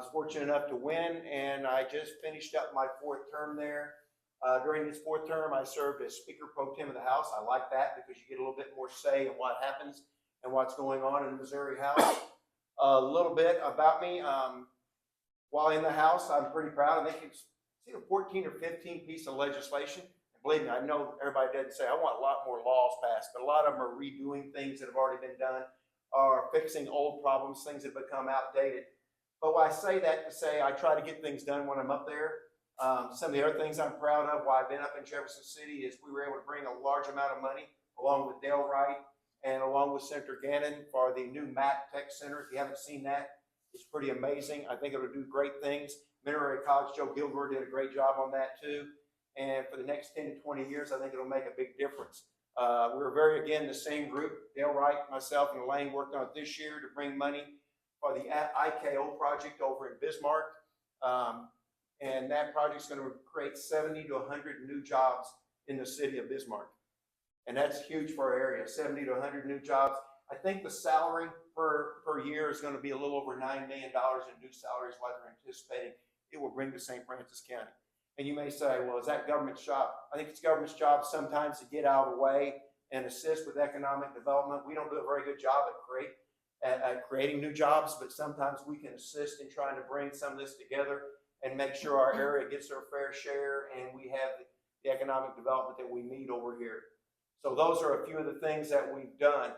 I was fortunate enough to win, and I just finished up my 4th term there. During this 4th term, I served as Speaker Pro Tem of the House. I like that because you get a little bit more say in what happens and what's going on in the Missouri House. A little bit about me. While in the House, I'm pretty proud. I think it's either 14 or 15 pieces of legislation. And believe me, I know everybody doesn't say, I want a lot more laws passed, but a lot of them are redoing things that have already been done, or fixing old problems, things that have become outdated. But I say that to say I try to get things done when I'm up there. Some of the other things I'm proud of while I've been up in Jefferson City is we were able to bring a large amount of money along with Dale Wright and along with Senator Gannon for the new MAP Tech Center. If you haven't seen that, it's pretty amazing. I think it'll do great things. Mineral College, Joe Gilbert did a great job on that too. And for the next 10 to 20 years, I think it'll make a big difference. We're again, the same group. Dale Wright, myself, and Elaine worked on it this year to bring money for the IKO project over in Bismarck. And that project is going to create 70 to 100 new jobs in the city of Bismarck. And that's huge for our area, 70 to 100 new jobs. I think the salary per year is going to be a little over $9 million in new salaries, what they're anticipating it will bring to St. Francis County. And you may say, well, is that government's job? I think it's government's job sometimes to get out of the way and assist with economic development. We don't do a very good job at creating new jobs, but sometimes we can assist in trying to bring some of this together and make sure our area gets their fair share and we have the economic development that we need over here. So those are a few of the things that we've done.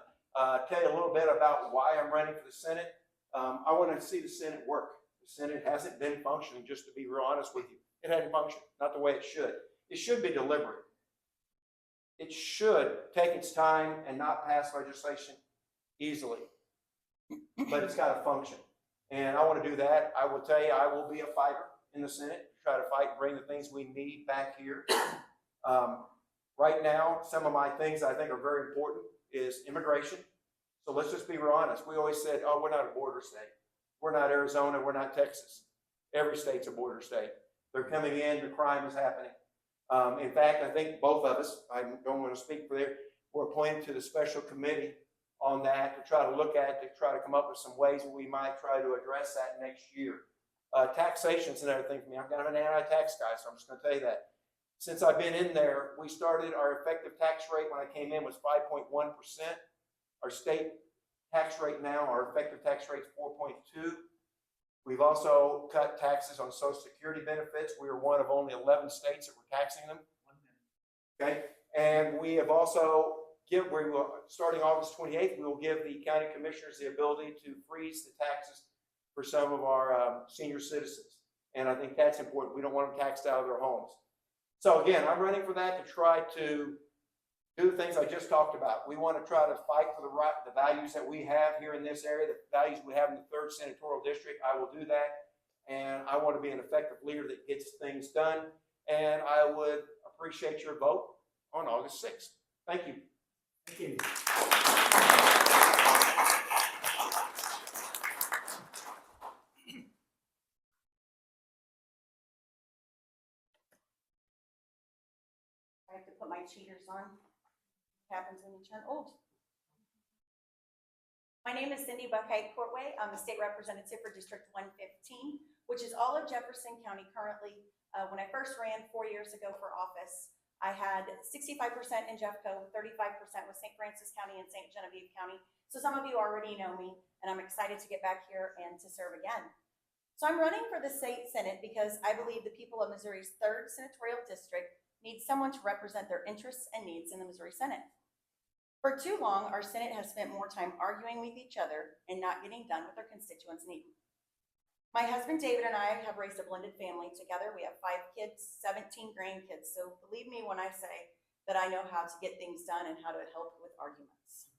Tell you a little bit about why I'm running for the Senate. I want to see the Senate work. The Senate hasn't been functioning, just to be real honest with you. It hadn't functioned, not the way it should. It should be deliberate. It should take its time and not pass legislation easily, but it's got to function. And I want to do that. I will tell you, I will be a fighter in the Senate, try to fight and bring the things we need back here. Right now, some of my things I think are very important is immigration. So let's just be real honest. We always said, oh, we're not a border state. We're not Arizona. We're not Texas. Every state's a border state. They're coming in. The crime is happening. In fact, I think both of us, I don't want to speak for there, were appointed to the special committee on that to try to look at, to try to come up with some ways we might try to address that next year. Taxation is another thing for me. I'm kind of an anti-tax guy, so I'm just going to tell you that. Since I've been in there, we started our effective tax rate when I came in was 5.1%. Our state tax rate now, our effective tax rate is 4.2%. We've also cut taxes on Social Security benefits. We are one of only 11 states that were taxing them. Okay, and we have also starting August 28th, we will give the county commissioners the ability to freeze the taxes for some of our senior citizens. And I think that's important. We don't want them taxed out of their homes. So again, I'm running for that to try to do the things I just talked about. We want to try to fight for the values that we have here in this area, the values we have in the 3rd Senatorial District. I will do that. And I want to be an effective leader that gets things done. And I would appreciate your vote on August 6th. Thank you. Thank you. I have to put my cheaters on. What happens when you turn old? My name is Cyndi Buchheit-Courtway. I'm the state representative for District 115, which is all of Jefferson County currently. When I first ran 4 years ago for office, I had 65% in Jeffco, 35% with St. Francis County and St. Genevieve County. So some of you already know me, and I'm excited to get back here and to serve again. So I'm running for the state Senate because I believe the people of Missouri's 3rd Senatorial District need someone to represent their interests and needs in the Missouri Senate. For too long, our Senate has spent more time arguing with each other and not getting done what their constituents need. My husband David and I have raised a blended family together. We have 5 kids, 17 grandkids. So believe me when I say that I know how to get things done and how to help with arguments.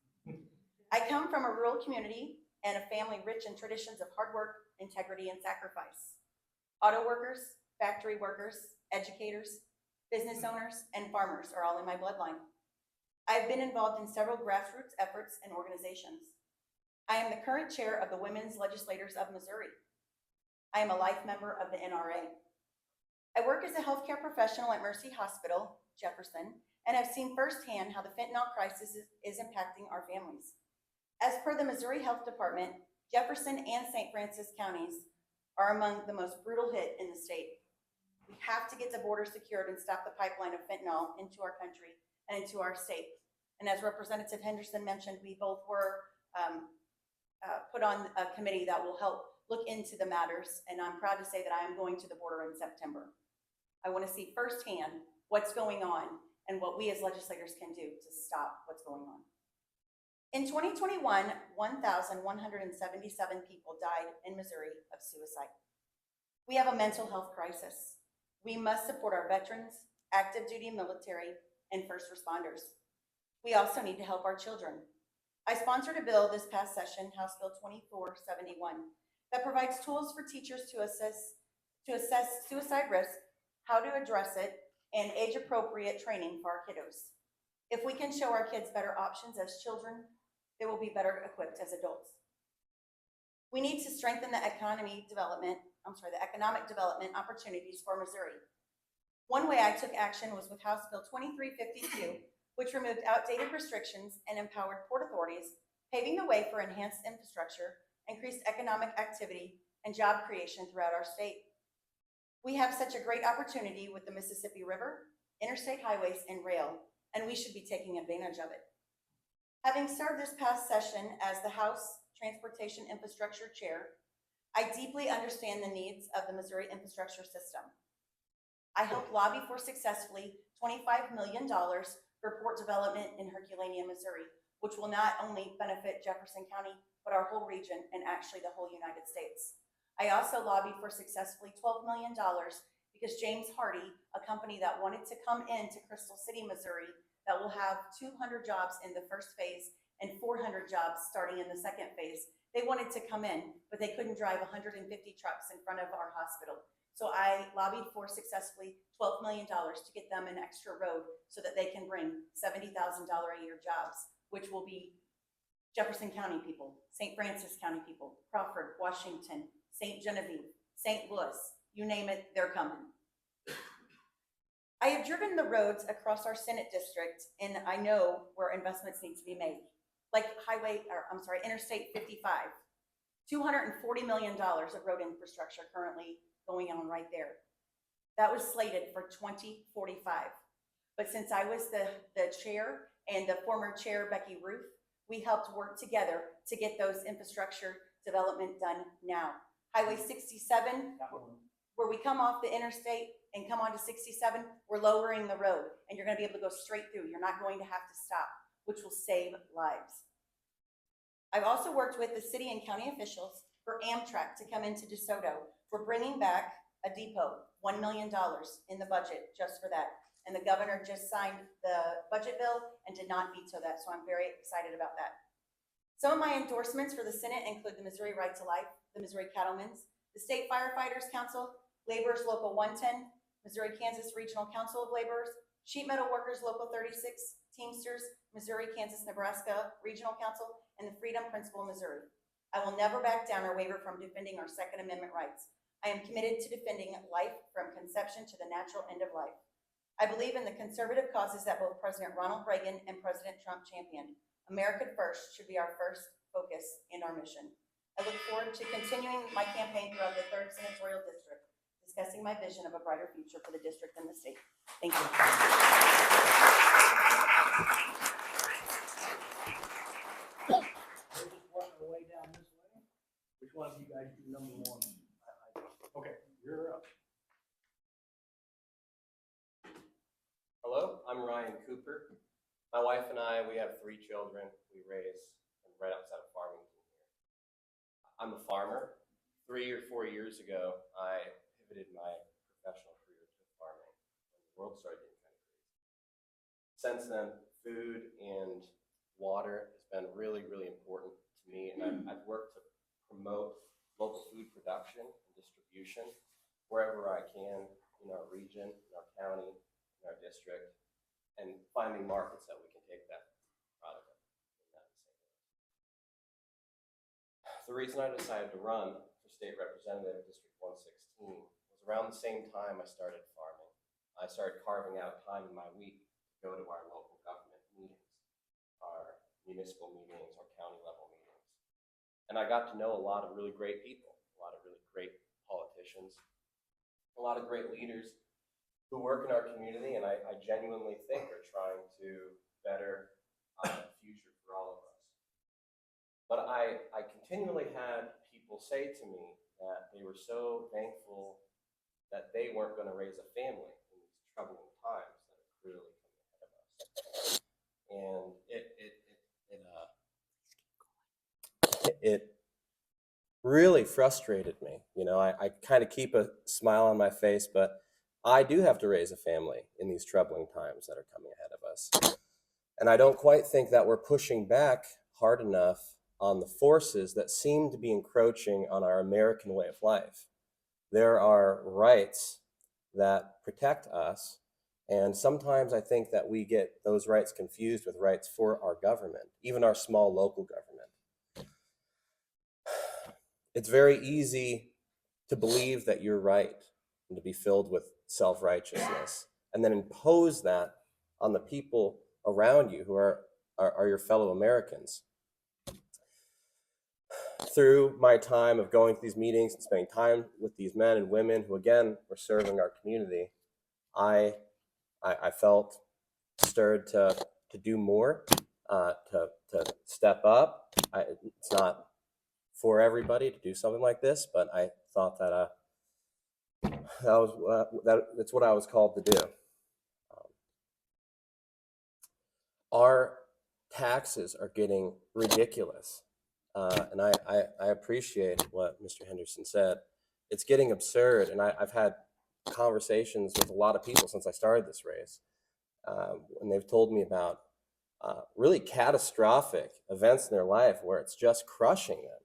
I come from a rural community and a family rich in traditions of hard work, integrity, and sacrifice. Auto workers, factory workers, educators, business owners, and farmers are all in my bloodline. I have been involved in several grassroots efforts and organizations. I am the current chair of the Women's Legislators of Missouri. I am a life member of the NRA. I work as a healthcare professional at Mercy Hospital, Jefferson, and have seen firsthand how the fentanyl crisis is impacting our families. As per the Missouri Health Department, Jefferson and St. Francis counties are among the most brutal hit in the state. We have to get the border secured and stop the pipeline of fentanyl into our country and into our state. And as Representative Henderson mentioned, we both were put on a committee that will help look into the matters, and I'm proud to say that I am going to the border in September. I want to see firsthand what's going on and what we as legislators can do to stop what's going on. In 2021, 1,177 people died in Missouri of suicide. We have a mental health crisis. We must support our veterans, active duty military, and first responders. We also need to help our children. I sponsored a bill this past session, House Bill 2471, that provides tools for teachers to assess suicide risk, how to address it, and age-appropriate training for our kiddos. If we can show our kids better options as children, they will be better equipped as adults. We need to strengthen the economic development opportunities for Missouri. One way I took action was with House Bill 2352, which removed outdated restrictions and empowered port authorities, paving the way for enhanced infrastructure, increased economic activity, and job creation throughout our state. We have such a great opportunity with the Mississippi River, interstate highways, and rail, and we should be taking advantage of it. Having served this past session as the House Transportation Infrastructure Chair, I deeply understand the needs of the Missouri infrastructure system. I helped lobby for successfully $25 million for port development in Herculaneum, Missouri, which will not only benefit Jefferson County, but our whole region and actually the whole United States. I also lobbied for successfully $12 million because James Hardy, a company that wanted to come into Crystal City, Missouri, that will have 200 jobs in the first phase and 400 jobs starting in the second phase. They wanted to come in, but they couldn't drive 150 trucks in front of our hospital. So I lobbied for successfully $12 million to get them an extra road so that they can bring $70,000 a year jobs, which will be Jefferson County people, St. Francis County people, Crawford, Washington, St. Genevieve, St. Louis, you name it, they're coming. I have driven the roads across our Senate district, and I know where investments need to be made, like Interstate 55, $240 million of road infrastructure currently going on right there. That was slated for 2045. But since I was the chair and the former chair, Becky, we helped work together to get those infrastructure development done now. Highway 67, where we come off the interstate and come onto 67, we're lowering the road and you're gonna be able to go straight through. You're not going to have to stop, which will save lives. I've also worked with the city and county officials for Amtrak to come into DeSoto. We're bringing back a depot, $1 million in the budget just for that. And the governor just signed the budget bill and did not veto that, so I'm very excited about that. Some of my endorsements for the Senate include the Missouri Right to Life, the Missouri Cattlemen's, the State Firefighters Council, Laborers Local 110, Missouri-Kansas Regional Council of Laborers, Sheet Metal Workers Local 36, Teamsters, Missouri, Kansas, Nebraska Regional Council, and the Freedom Principle Missouri. I will never back down or waver from defending our Second Amendment rights. I am committed to defending life from conception to the natural end of life. I believe in the conservative causes that both President Ronald Reagan and President Trump championed. America first should be our first focus and our mission. I look forward to continuing my campaign throughout the 3rd Senatorial District, discussing my vision of a brighter future for the district and the state. Thank you. We're just working our way down this way. Which one of you guys do number one? Okay, you're up. Hello, I'm Ryan Cooper. My wife and I, we have 3 children we raise right outside of Farmington here. I'm a farmer. 3 or 4 years ago, I pivoted my professional career to farming when the world started getting kind of crazy. Since then, food and water has been really, really important to me, and I've worked to promote local food production and distribution wherever I can in our region, in our county, in our district, and finding markets that we can take that product in that same way. The reason I decided to run for state representative District 116 was around the same time I started farming. I started carving out time in my week to go to our local government meetings, our municipal meetings, our county level meetings. And I got to know a lot of really great people, a lot of really great politicians, a lot of great leaders who work in our community, and I genuinely think are trying to better the future for all of us. But I continually had people say to me that they were so thankful that they weren't going to raise a family in these troubling times that are clearly coming ahead of us. And it really frustrated me. You know, I kind of keep a smile on my face, but I do have to raise a family in these troubling times that are coming ahead of us. And I don't quite think that we're pushing back hard enough on the forces that seem to be encroaching on our American way of life. There are rights that protect us, and sometimes I think that we get those rights confused with rights for our government, even our small local government. It's very easy to believe that you're right and to be filled with self-righteousness, and then impose that on the people around you who are your fellow Americans. Through my time of going to these meetings and spending time with these men and women who, again, were serving our community, I felt stirred to do more, to step up. It's not for everybody to do something like this, but I thought that that's what I was called to do. Our taxes are getting ridiculous. And I appreciate what Mr. Henderson said. It's getting absurd, and I've had conversations with a lot of people since I started this race, and they've told me about really catastrophic events in their life where it's just crushing them.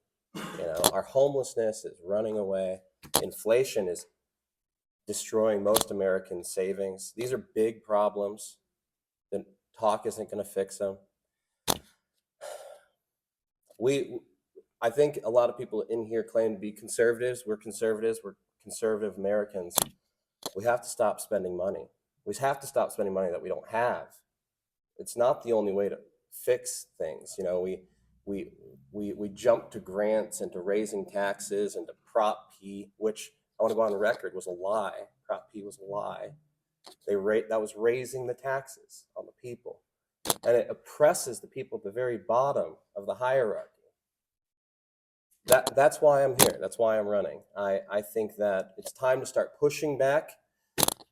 You know, our homelessness is running away. Inflation is destroying most American savings. These are big problems. The talk isn't going to fix them. I think a lot of people in here claim to be conservatives. We're conservatives. We're conservative Americans. We have to stop spending money. We have to stop spending money that we don't have. It's not the only way to fix things. You know, we jump to grants and to raising taxes and to Prop P, which I want to go on record was a lie. Prop P was a lie. That was raising the taxes on the people. And it oppresses the people at the very bottom of the hierarchy. That's why I'm here. That's why I'm running. I think that it's time to start pushing back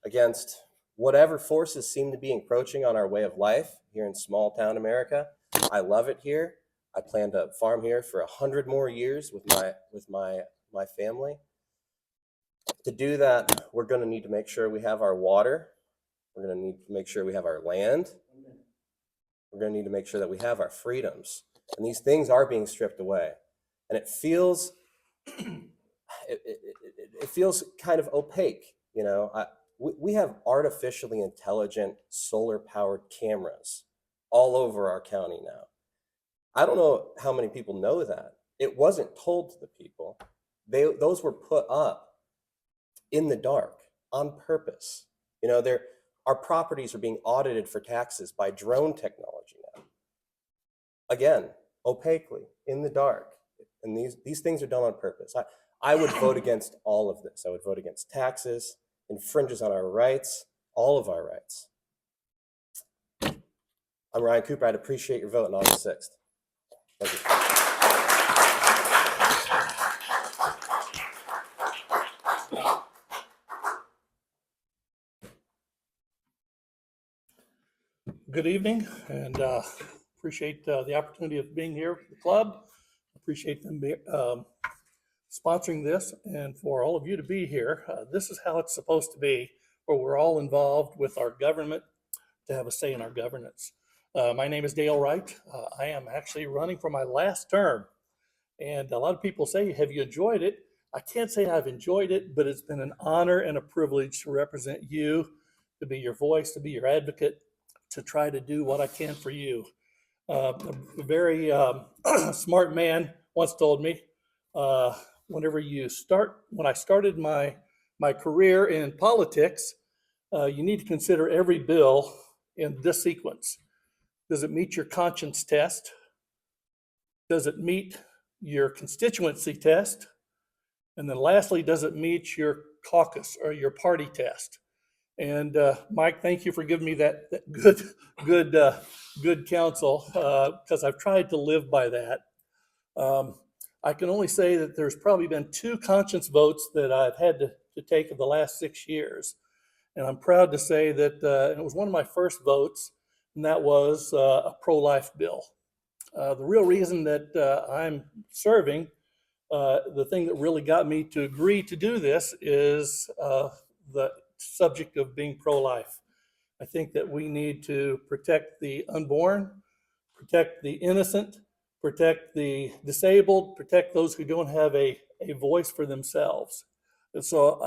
against whatever forces seem to be encroaching on our way of life here in small town America. I love it here. I plan to farm here for 100 more years with my family. To do that, we're going to need to make sure we have our water. We're going to need to make sure we have our land. We're going to need to make sure that we have our freedoms. And these things are being stripped away. And it feels it feels kind of opaque. You know, we have artificially intelligent solar-powered cameras all over our county now. I don't know how many people know that. It wasn't told to the people. Those were put up in the dark on purpose. You know, our properties are being audited for taxes by drone technology now. Again, opaquely, in the dark. And these things are done on purpose. I would vote against all of this. I would vote against taxes, infringes on our rights, all of our rights. I'm Ryan Cooper. I'd appreciate your vote on August 6th. Thank you. Good evening, and appreciate the opportunity of being here with the club. Appreciate them sponsoring this, and for all of you to be here. This is how it's supposed to be, where we're all involved with our government to have a say in our governance. My name is Dale Wright. I am actually running for my last term, and a lot of people say, have you enjoyed it? I can't say I've enjoyed it, but it's been an honor and a privilege to represent you, to be your voice, to be your advocate, to try to do what I can for you. A very smart man once told me, when I started my career in politics, you need to consider every bill in this sequence. Does it meet your conscience test? Does it meet your constituency test? And then lastly, does it meet your caucus or your party test? And Mike, thank you for giving me that good counsel, because I've tried to live by that. I can only say that there's probably been 2 conscience votes that I've had to take in the last 6 years. And I'm proud to say that it was one of my first votes, and that was a pro-life bill. The real reason that I'm serving, the thing that really got me to agree to do this is the subject of being pro-life. I think that we need to protect the unborn, protect the innocent, protect the disabled, protect those who don't have a voice for themselves. And so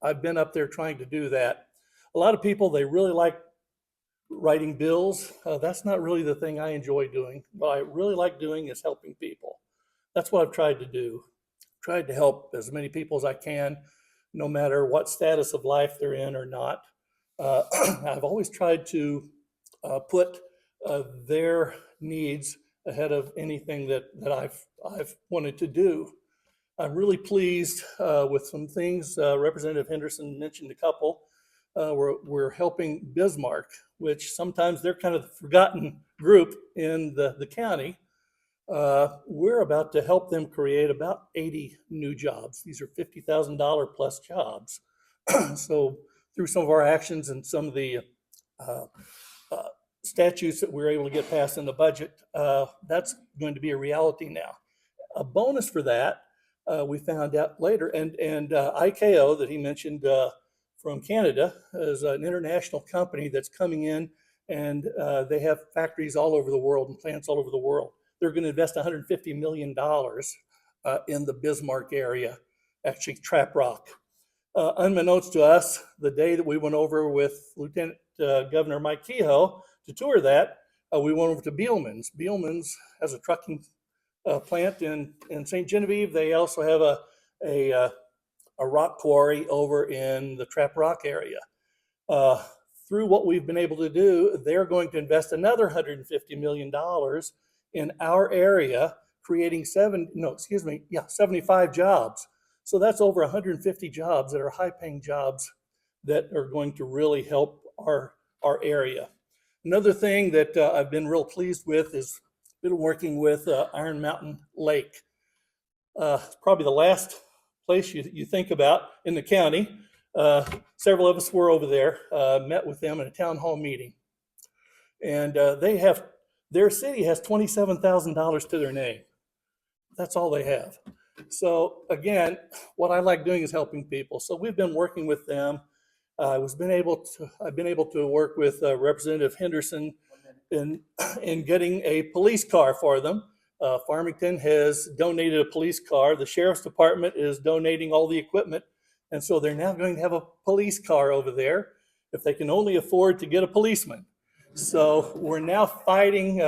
I've been up there trying to do that. A lot of people, they really like writing bills. That's not really the thing I enjoy doing. What I really like doing is helping people. That's what I've tried to do. Tried to help as many people as I can, no matter what status of life they're in or not. I've always tried to put their needs ahead of anything that I've wanted to do. I'm really pleased with some things. Representative Henderson mentioned a couple. We're helping Bismarck, which sometimes they're kind of the forgotten group in the county. We're about to help them create about 80 new jobs. These are $50,000 plus jobs. So through some of our actions and some of the statutes that we're able to get passed in the budget, that's going to be a reality now. A bonus for that, we found out later, and IKO that he mentioned from Canada is an international company that's coming in, and they have factories all over the world and plants all over the world. They're going to invest $150 million in the Bismarck area, actually Trap Rock. Unbeknownst to us, the day that we went over with Lieutenant Governor Mike Kehoe to tour that, we went over to Beelman's. Beelman's has a trucking plant in St. Genevieve. They also have a rock quarry over in the Trap Rock area. Through what we've been able to do, they're going to invest another $150 million in our area, creating 75 jobs. So that's over 150 jobs that are high-paying jobs that are going to really help our area. Another thing that I've been real pleased with is been working with Iron Mountain Lake. It's probably the last place you think about in the county. Several of us were over there, met with them in a town hall meeting. And their city has $27,000 to their name. That's all they have. So again, what I like doing is helping people. So we've been working with them. I've been able to work with Representative Henderson in getting a police car for them. Farmington has donated a police car. The sheriff's department is donating all the equipment. And so they're now going to have a police car over there if they can only afford to get a policeman. So we're now fighting,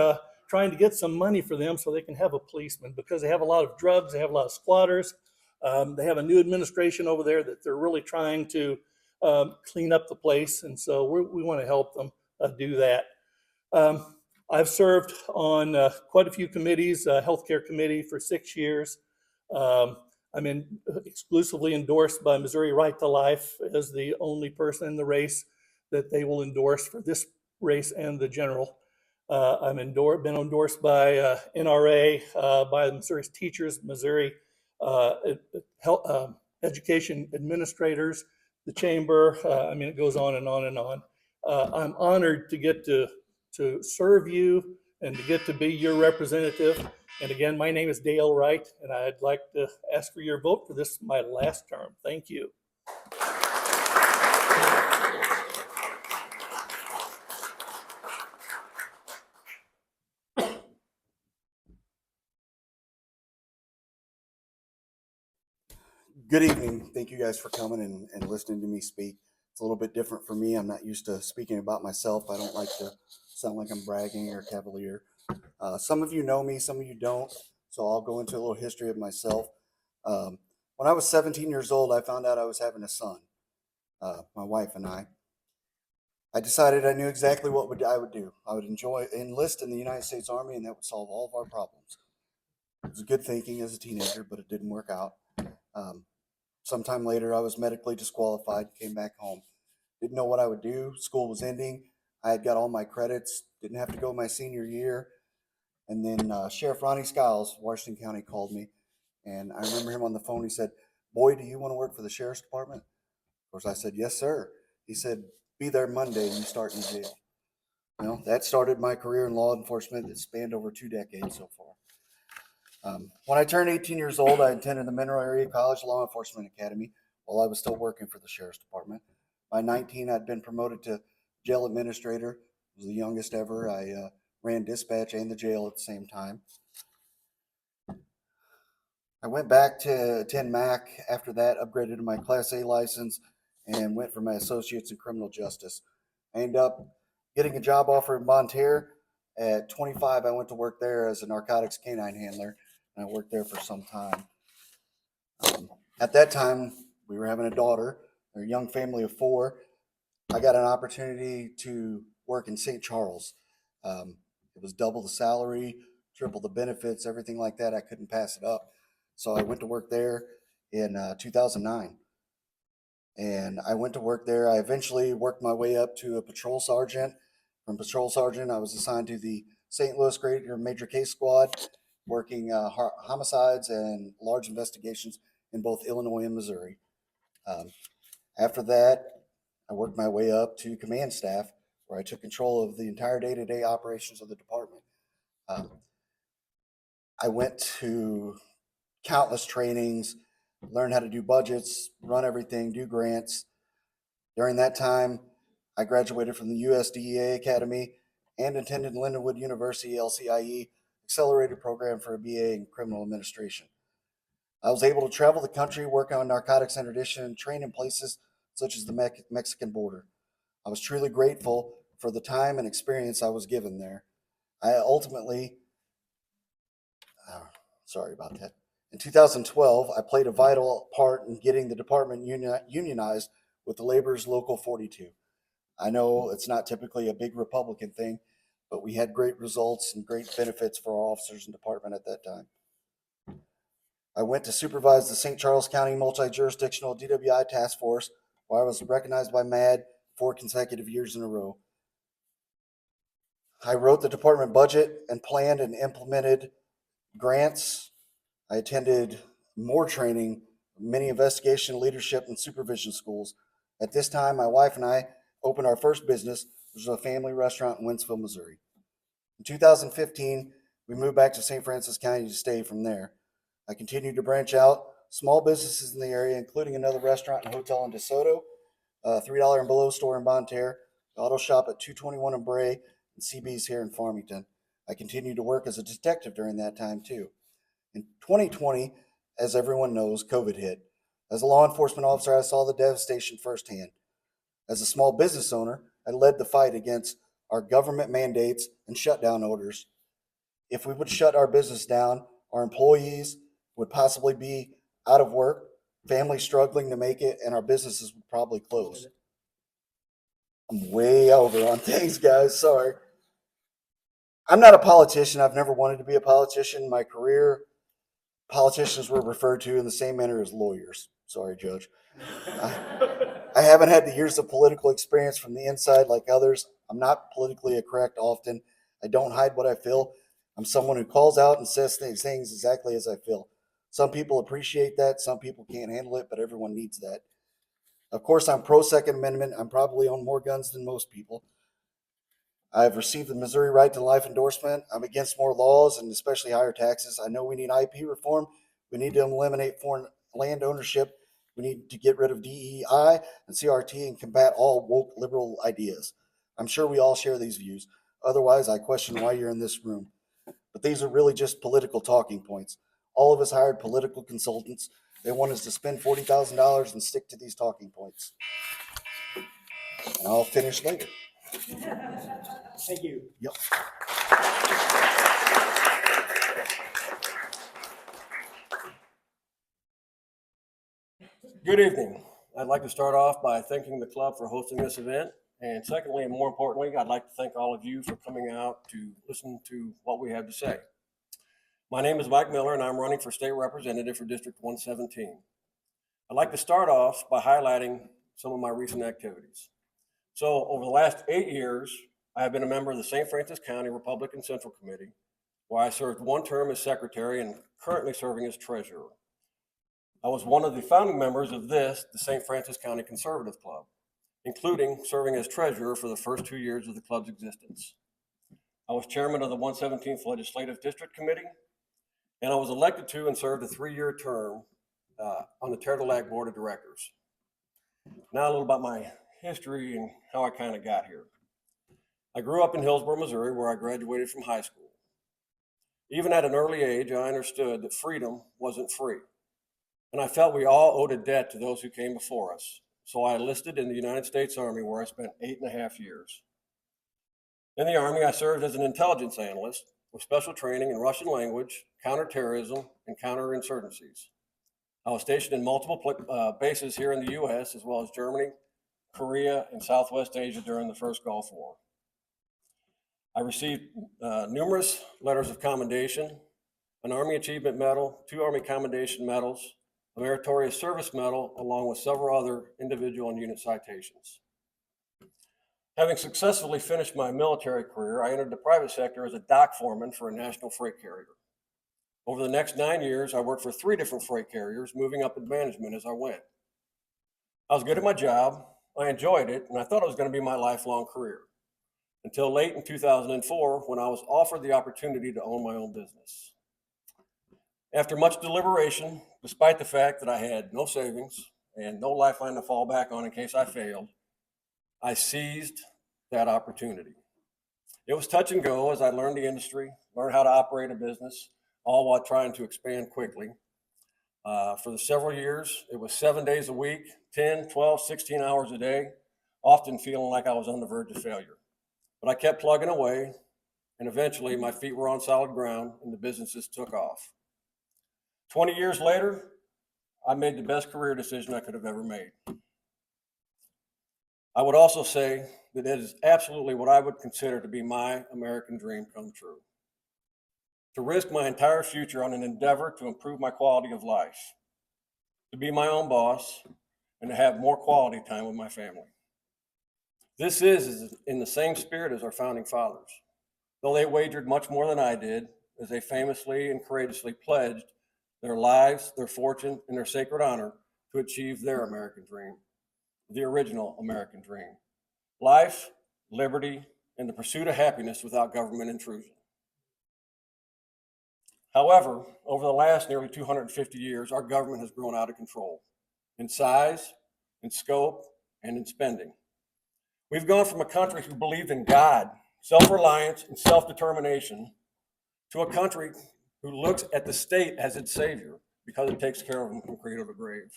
trying to get some money for them so they can have a policeman, because they have a lot of drugs, they have a lot of squatters. They have a new administration over there that they're really trying to clean up the place. And so we want to help them do that. I've served on quite a few committees, healthcare committee for 6 years. I'm exclusively endorsed by Missouri Right to Life as the only person in the race that they will endorse for this race and the general. Been endorsed by NRA, by the Missouri teachers, Missouri education administrators, the chamber. It goes on and on and on. I'm honored to get to serve you and to get to be your representative. And again, my name is Dale Wright, and I'd like to ask for your vote for this, my last term. Thank you. Good evening. Thank you guys for coming and listening to me speak. It's a little bit different for me. I'm not used to speaking about myself. I don't like to sound like I'm bragging or cavalier. Some of you know me, some of you don't. So I'll go into a little history of myself. When I was 17 years old, I found out I was having a son, my wife and I. I decided I knew exactly what I would do. I would enlist in the United States Army, and that would solve all of our problems. It was good thinking as a teenager, but it didn't work out. sometime later, I was medically disqualified, came back home. Didn't know what I would do. School was ending. I had got all my credits, didn't have to go my senior year. And then Sheriff Ronnie Skiles, Washington County, called me. And I remember him on the phone. He said, "Boy, do you want to work for the Sheriff's Department?" Of course, I said, "Yes, sir." He said, "Be there Monday and you start in jail." Well, that started my career in law enforcement that spanned over 2 decades so far. When I turned 18 years old, I attended the Mineral Area College Law Enforcement Academy while I was still working for the Sheriff's Department. By 19, I'd been promoted to jail administrator. I was the youngest ever. I ran dispatch and the jail at the same time. I went back to attend MAC after that, upgraded to my Class A license, and went for my associates in criminal justice. I ended up getting a job offer in Bonne Terre. At 25, I went to work there as a narcotics canine handler, and I worked there for some time. At that time, we were having a daughter, a young family of 4. I got an opportunity to work in St. Charles. It was double the salary, triple the benefits, everything like that. I couldn't pass it up. So I went to work there in 2009. And I went to work there. I eventually worked my way up to a patrol sergeant. From patrol sergeant, I was assigned to the St. Louis Greater Major Case Squad, working homicides and large investigations in both Illinois and Missouri. After that, I worked my way up to command staff, where I took control of the entire day-to-day operations of the department. I went to countless trainings, learned how to do budgets, run everything, do grants. During that time, I graduated from the USDEA Academy and attended Lindenwood University LCIE accelerated program for a BA in criminal administration. I was able to travel the country, work on narcotics interdiction, and train in places such as the Mexican border. I was truly grateful for the time and experience I was given there. I ultimately, sorry about that. In 2012, I played a vital part in getting the department unionized with the Laborers Local 42. I know it's not typically a big Republican thing, but we had great results and great benefits for our officers and department at that time. I went to supervise the St. Charles County Multi-Jurisdictional DWI Task Force, where I was recognized by MAD 4 consecutive years in a row. I wrote the department budget and planned and implemented grants. I attended more training, many investigation, leadership, and supervision schools. At this time, my wife and I opened our first business, which was a family restaurant in Wentzville, Missouri. In 2015, we moved back to St. Francis County to stay from there. I continued to branch out small businesses in the area, including another restaurant and hotel in DeSoto, a $3 and below store in Bonne Terre, auto shop at 221 in Bray, and CB's here in Farmington. I continued to work as a detective during that time too. In 2020, as everyone knows, COVID hit. As a law enforcement officer, I saw the devastation firsthand. As a small business owner, I led the fight against our government mandates and shutdown orders. If we would shut our business down, our employees would possibly be out of work, families struggling to make it, and our businesses would probably close. I'm way over on things, guys. Sorry. I'm not a politician. I've never wanted to be a politician. In my career, politicians were referred to in the same manner as lawyers. Sorry, Judge. I haven't had the years of political experience from the inside like others. I'm not politically correct often. I don't hide what I feel. I'm someone who calls out and says things exactly as I feel. Some people appreciate that. Some people can't handle it, but everyone needs that. Of course, I'm pro Second Amendment. I'm probably own more guns than most people. I've received the Missouri Right to Life endorsement. I'm against more laws and especially higher taxes. I know we need IP reform. We need to eliminate foreign land ownership. We need to get rid of DEI and CRT and combat all woke liberal ideas. I'm sure we all share these views. Otherwise, I question why you're in this room. But these are really just political talking points. All of us hired political consultants. They want us to spend $40,000 and stick to these talking points. And I'll finish later. Thank you. Yep. Good evening. I'd like to start off by thanking the club for hosting this event. And secondly, and more importantly, I'd like to thank all of you for coming out to listen to what we have to say. My name is Mike Miller, and I'm running for state representative for District 117. I'd like to start off by highlighting some of my recent activities. So over the last 8 years, I have been a member of the St. Francis County Republican Central Committee, where I served one term as secretary and currently serving as treasurer. I was one of the founding members of the St. Francis County Conservative Club, including serving as treasurer for the first 2 years of the club's existence. I was chairman of the 117th Legislative District Committee, and I was elected to and served a 3-year term on the Terre de Lac Board of Directors. Now a little about my history and how I kind of got here. I grew up in Hillsboro, Missouri, where I graduated from high school. Even at an early age, I understood that freedom wasn't free, and I felt we all owed a debt to those who came before us. So I enlisted in the United States Army, where I spent 8.5 years. In the Army, I served as an intelligence analyst with special training in Russian language, counterterrorism, and counterinsurgencies. I was stationed in multiple bases here in the U.S., as well as Germany, Korea, and Southwest Asia during the first Gulf War. I received numerous letters of commendation, an Army Achievement Medal, 2 Army Commendation Medals, a Meritorious Service Medal, along with several other individual and unit citations. Having successfully finished my military career, I entered the private sector as a dock foreman for a national freight carrier. Over the next 9 years, I worked for 3 different freight carriers, moving up in management as I went. I was good at my job, I enjoyed it, and I thought it was going to be my lifelong career, until late in 2004, when I was offered the opportunity to own my own business. After much deliberation, despite the fact that I had no savings and no lifeline to fall back on in case I failed, I seized that opportunity. It was touch and go as I learned the industry, learned how to operate a business, all while trying to expand quickly. For the several years, it was 7 days a week, 10, 12, 16 hours a day, often feeling like I was on the verge of failure. But I kept plugging away, and eventually my feet were on solid ground and the businesses took off. 20 years later, I made the best career decision I could have ever made. I would also say that it is absolutely what I would consider to be my American dream come true. To risk my entire future on an endeavor to improve my quality of life, to be my own boss, and to have more quality time with my family. This is in the same spirit as our founding fathers, though they wagered much more than I did, as they famously and courageously pledged their lives, their fortune, and their sacred honor to achieve their American dream, the original American dream: life, liberty, and the pursuit of happiness without government intrusion. However, over the last nearly 250 years, our government has grown out of control in size, in scope, and in spending. We've gone from a country who believed in God, self-reliance, and self-determination to a country who looks at the state as its savior because it takes care of them from cradle to grave.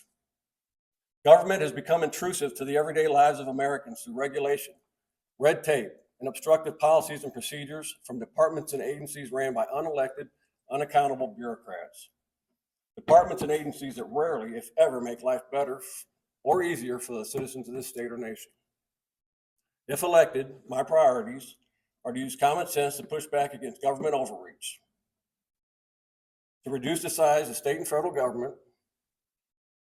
Government has become intrusive to the everyday lives of Americans through regulation, red tape, and obstructive policies and procedures from departments and agencies ran by unelected, unaccountable bureaucrats. Departments and agencies that rarely, if ever, make life better or easier for the citizens of this state or nation. If elected, my priorities are to use common sense to push back against government overreach, to reduce the size of state and federal government,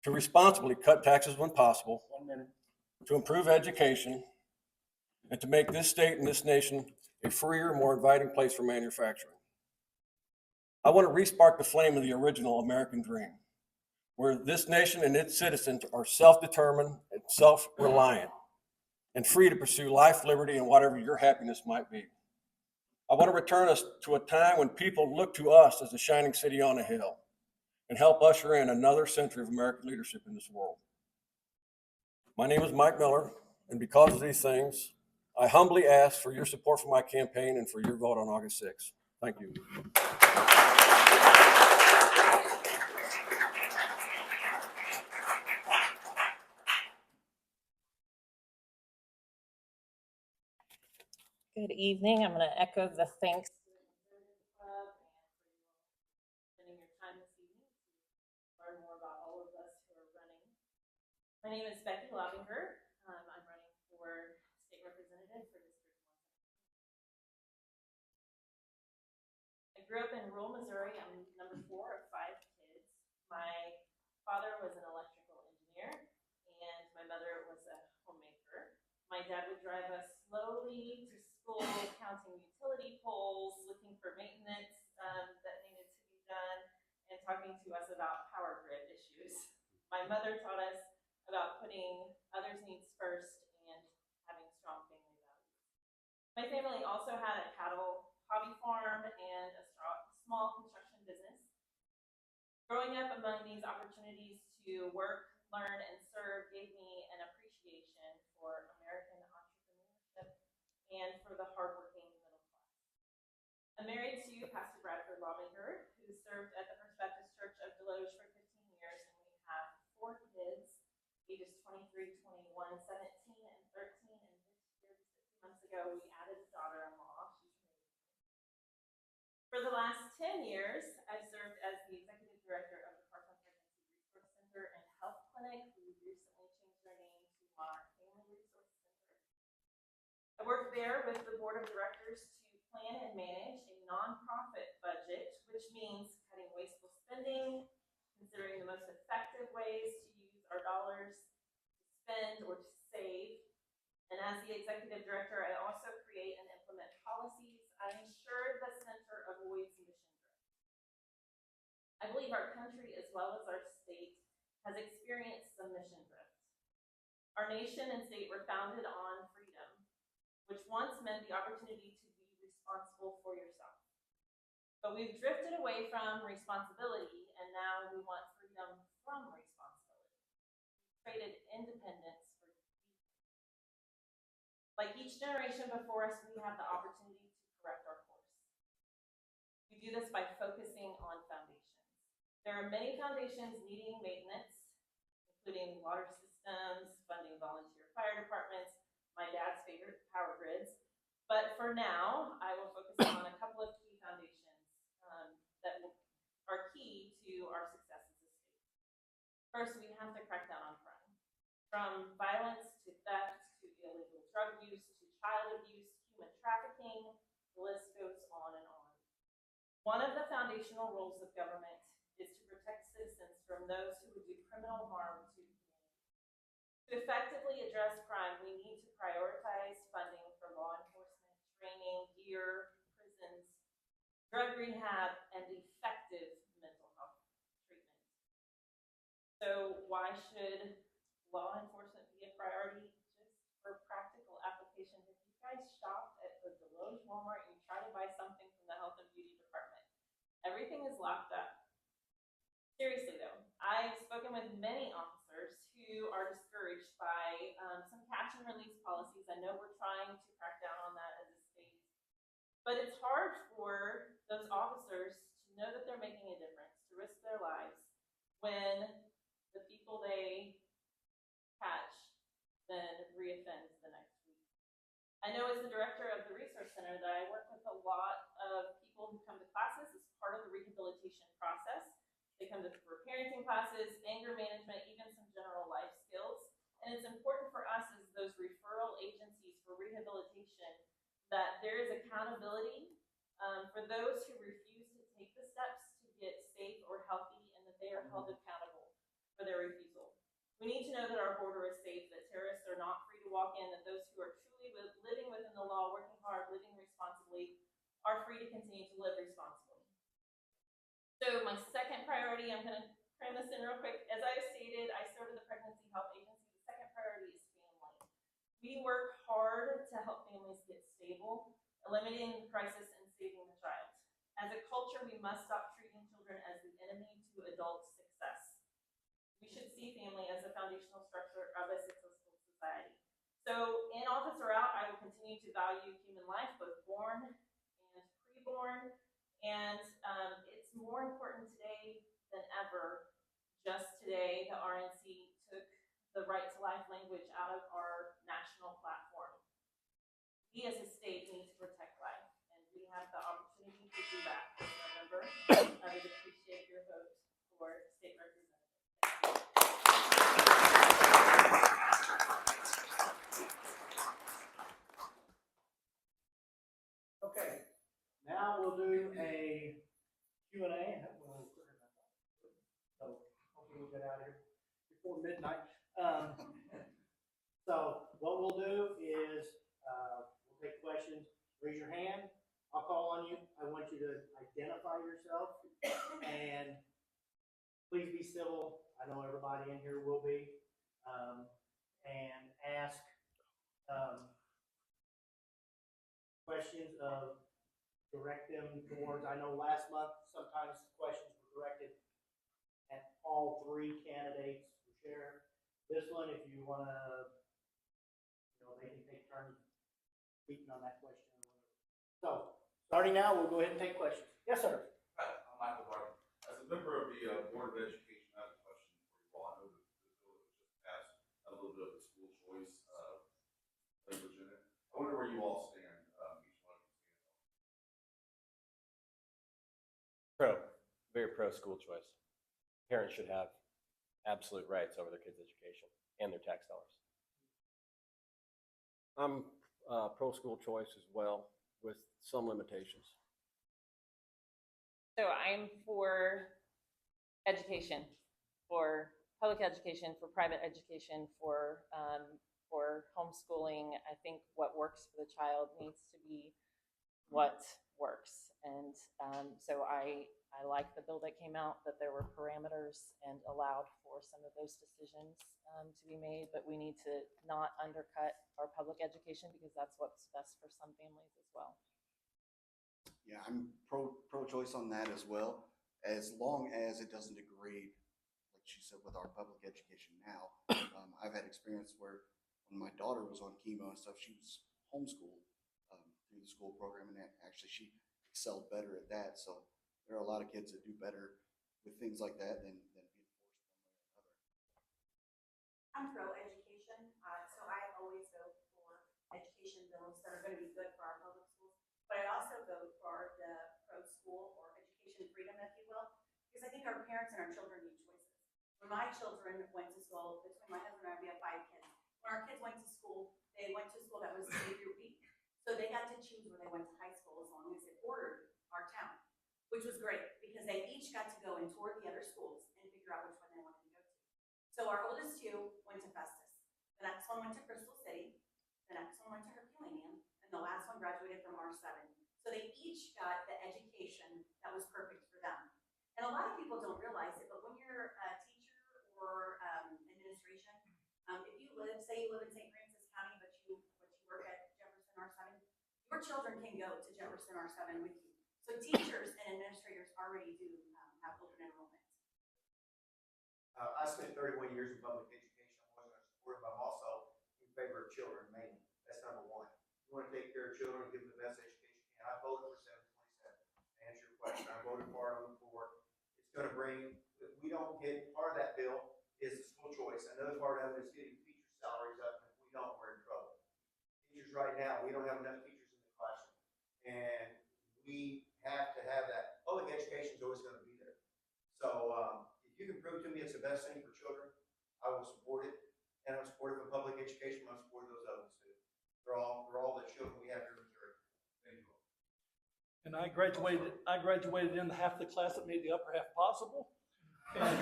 to responsibly cut taxes when possible, to improve education, and to make this state and this nation a freer, more inviting place for manufacturing. I want to re-spark the flame of the original American dream, where this nation and its citizens are self-determined and self-reliant and free to pursue life, liberty, and whatever your happiness might be. I want to return us to a time when people look to us as a shining city on a hill and help usher in another century of American leadership in this world. My name is Mike Miller, and because of these things, I humbly ask for your support for my campaign and for your vote on August 6th. Thank you. Good evening. I'm going to echo the thanks to the club and for spending your time this evening to learn more about all of us who are running. My name is Becky Laubinger. I'm running for state representative for District 1. I grew up in rural Missouri. I'm number 4 of 5 kids. My father was an electrical My dad would drive us slowly to school, counting utility poles, looking for maintenance that needed to be done, and talking to us about power grid issues. My mother taught us about putting others' needs first and having strong family values. My family also had a cattle hobby farm and a small construction business. Growing up among these opportunities to work, learn, and serve gave me an appreciation for American entrepreneurship and for the hardworking middle class. I'm married to Pastor Laubinger, who served at the First Baptist Church of Deloge for 15 years, and we have 4 kids, ages 23, 21, 17, and 13, and this year, just a few months ago, we added a daughter-in-law. She's amazing. For the last 10 years, I've served as the executive director of the Part-Time Pregnancy Resource Center and Health Clinic. We recently changed their name to Monarch Family Resource Center. I work there with the board of directors to plan and manage a nonprofit budget, which means cutting wasteful spending, considering the most effective ways to use our dollars to spend or to save. And as the executive director, I also create and implement policies. I ensure the center avoids mission drift. I believe our country, as well as our state, has experienced some mission drift. Our nation and state were founded on freedom, which once meant the opportunity to be responsible for yourself. But we've drifted away from responsibility, and now we want freedom from responsibility. We've traded independence for defeat. Like each generation before us, we have the opportunity to correct our course. We do this by focusing on foundations. There are many foundations needing maintenance, including water systems, funding volunteer fire departments, my dad's favorite, power grids. But for now, I will focus on a couple of key foundations that are key to our success as a state. First, we have to crack down on crime. From violence to theft to illegal drug use to child abuse, human trafficking, the list goes on and on. One of the foundational roles of government is to protect citizens from those who would do criminal harm to humanity. To effectively address crime, we need to prioritize funding for law enforcement, training, gear, prisons, drug rehab, and effective mental health treatment. So why should law enforcement be a priority? Just for practical application, if you guys shopped at the Deloge Walmart and you try to buy something from the health and beauty department, everything is locked up. Seriously though, I've spoken with many officers who are discouraged by some catch and release policies. I know we're trying to crack down on that as a state, but it's hard for those officers to know that they're making a difference, to risk their lives when the people they catch then reoffend the next week. I know as the director of the Resource Center that I work with a lot of people who come to classes as part of the rehabilitation process. They come to parenting classes, anger management, even some general life skills. And it's important for us as those referral agencies for rehabilitation that there is accountability for those who refuse to take the steps to get safe or healthy, and that they are held accountable for their refusal. We need to know that our border is safe, that terrorists are not free to walk in, that those who are truly living within the law, working hard, living responsibly, are free to continue to live responsibly. So my second priority, I'm going to cram this in real quick. As I stated, I serve in the Pregnancy Health Agency. The second priority is family. We work hard to help families get stable, eliminating the crisis and saving the child. As a culture, we must stop treating children as the enemy to adult success. We should see family as a foundational structure of a successful society. So in office or out, I will continue to value human life, both born and preborn. And it's more important today than ever. Just today, the RNC took the right to life language out of our national platform. We as a state need to protect life, and we have the opportunity to do that this November. I would appreciate your vote for state representative. Okay, now we'll do a Q&A. So hopefully we'll get out of here before midnight. So what we'll do everybody in here will be, and ask questions direct them towards, I know last month, sometimes questions were directed at all three candidates for sheriff. This one, if you wanna, they can take turns speaking on that question or whatever. So, starting now, we'll go ahead and take questions. Yes, sir. Hi, I'm Michael Barton. As a member of the Board of Education, I have a question for you all. I know that this bill that was just passed had a little bit of the school choice language in it. I wonder where you all stand, each one of you stand on. Very pro school choice. Parents should have absolute rights over their kids' education and their tax dollars. I'm pro school choice as well, with some limitations. So I'm for education, for public education, for private education, for homeschooling. I think what works for the child needs to be what works. And so I like the bill that came out, that there were parameters and allowed for some of those decisions to be made, but we need to not undercut our public education because that's what's best for some families as well. Yeah, I'm pro-choice on that as well, as long as it doesn't degrade, like she said, with our public education now. I've had experience where when my daughter was on chemo and stuff, she was homeschooled through the school program, and actually she excelled better at that. So there are a lot of kids that do better with things like that than being forced one way or another. I'm pro-education, so I always go for education bills that are going to be good for our public schools. But I also go for the pro-school or education freedom, if you will, because I think our parents and our children need choices. When my children went to school, between my husband and I, we have 5 kids. When our kids went to school, they went to school that was day through week. So they got to choose where they went to high school as long as it bordered our town, which was great because they each got to go and tour the other schools and figure out which one they wanted to go to. So our oldest 2 went to Festus. The next one went to Crystal City. The next one went to Herculaneum. And the last one graduated from R7. So they each got the education that was perfect for them. And a lot of people don't realize it, but when you're a teacher or administration, if you live, say you live in St. Francis County, but you work at Jefferson R7, your children can go to Jefferson R7 with you. So teachers and administrators already do have open enrollment. I spent 31 years in public education. I wasn't a supporter, but I'm also in favor of children mainly. That's number one. You want to take care of children and give them the best education you can. I voted for 727. To answer your question, I voted for it on the floor. It's going to bring, if we don't get, part of that bill is the school choice. Another part of it is getting teacher salaries up. And if we don't, we're in trouble. Teachers right now, we don't have enough teachers in the classroom. And we have to have that. Public education is always going to be there. So if you can prove to me it's the best thing for children, I will support it. And I'm supportive of public education. I'm supportive of those others too. They're all the children we have here in Missouri. Thank you. And I graduated in the half of the class that made the upper half possible. And,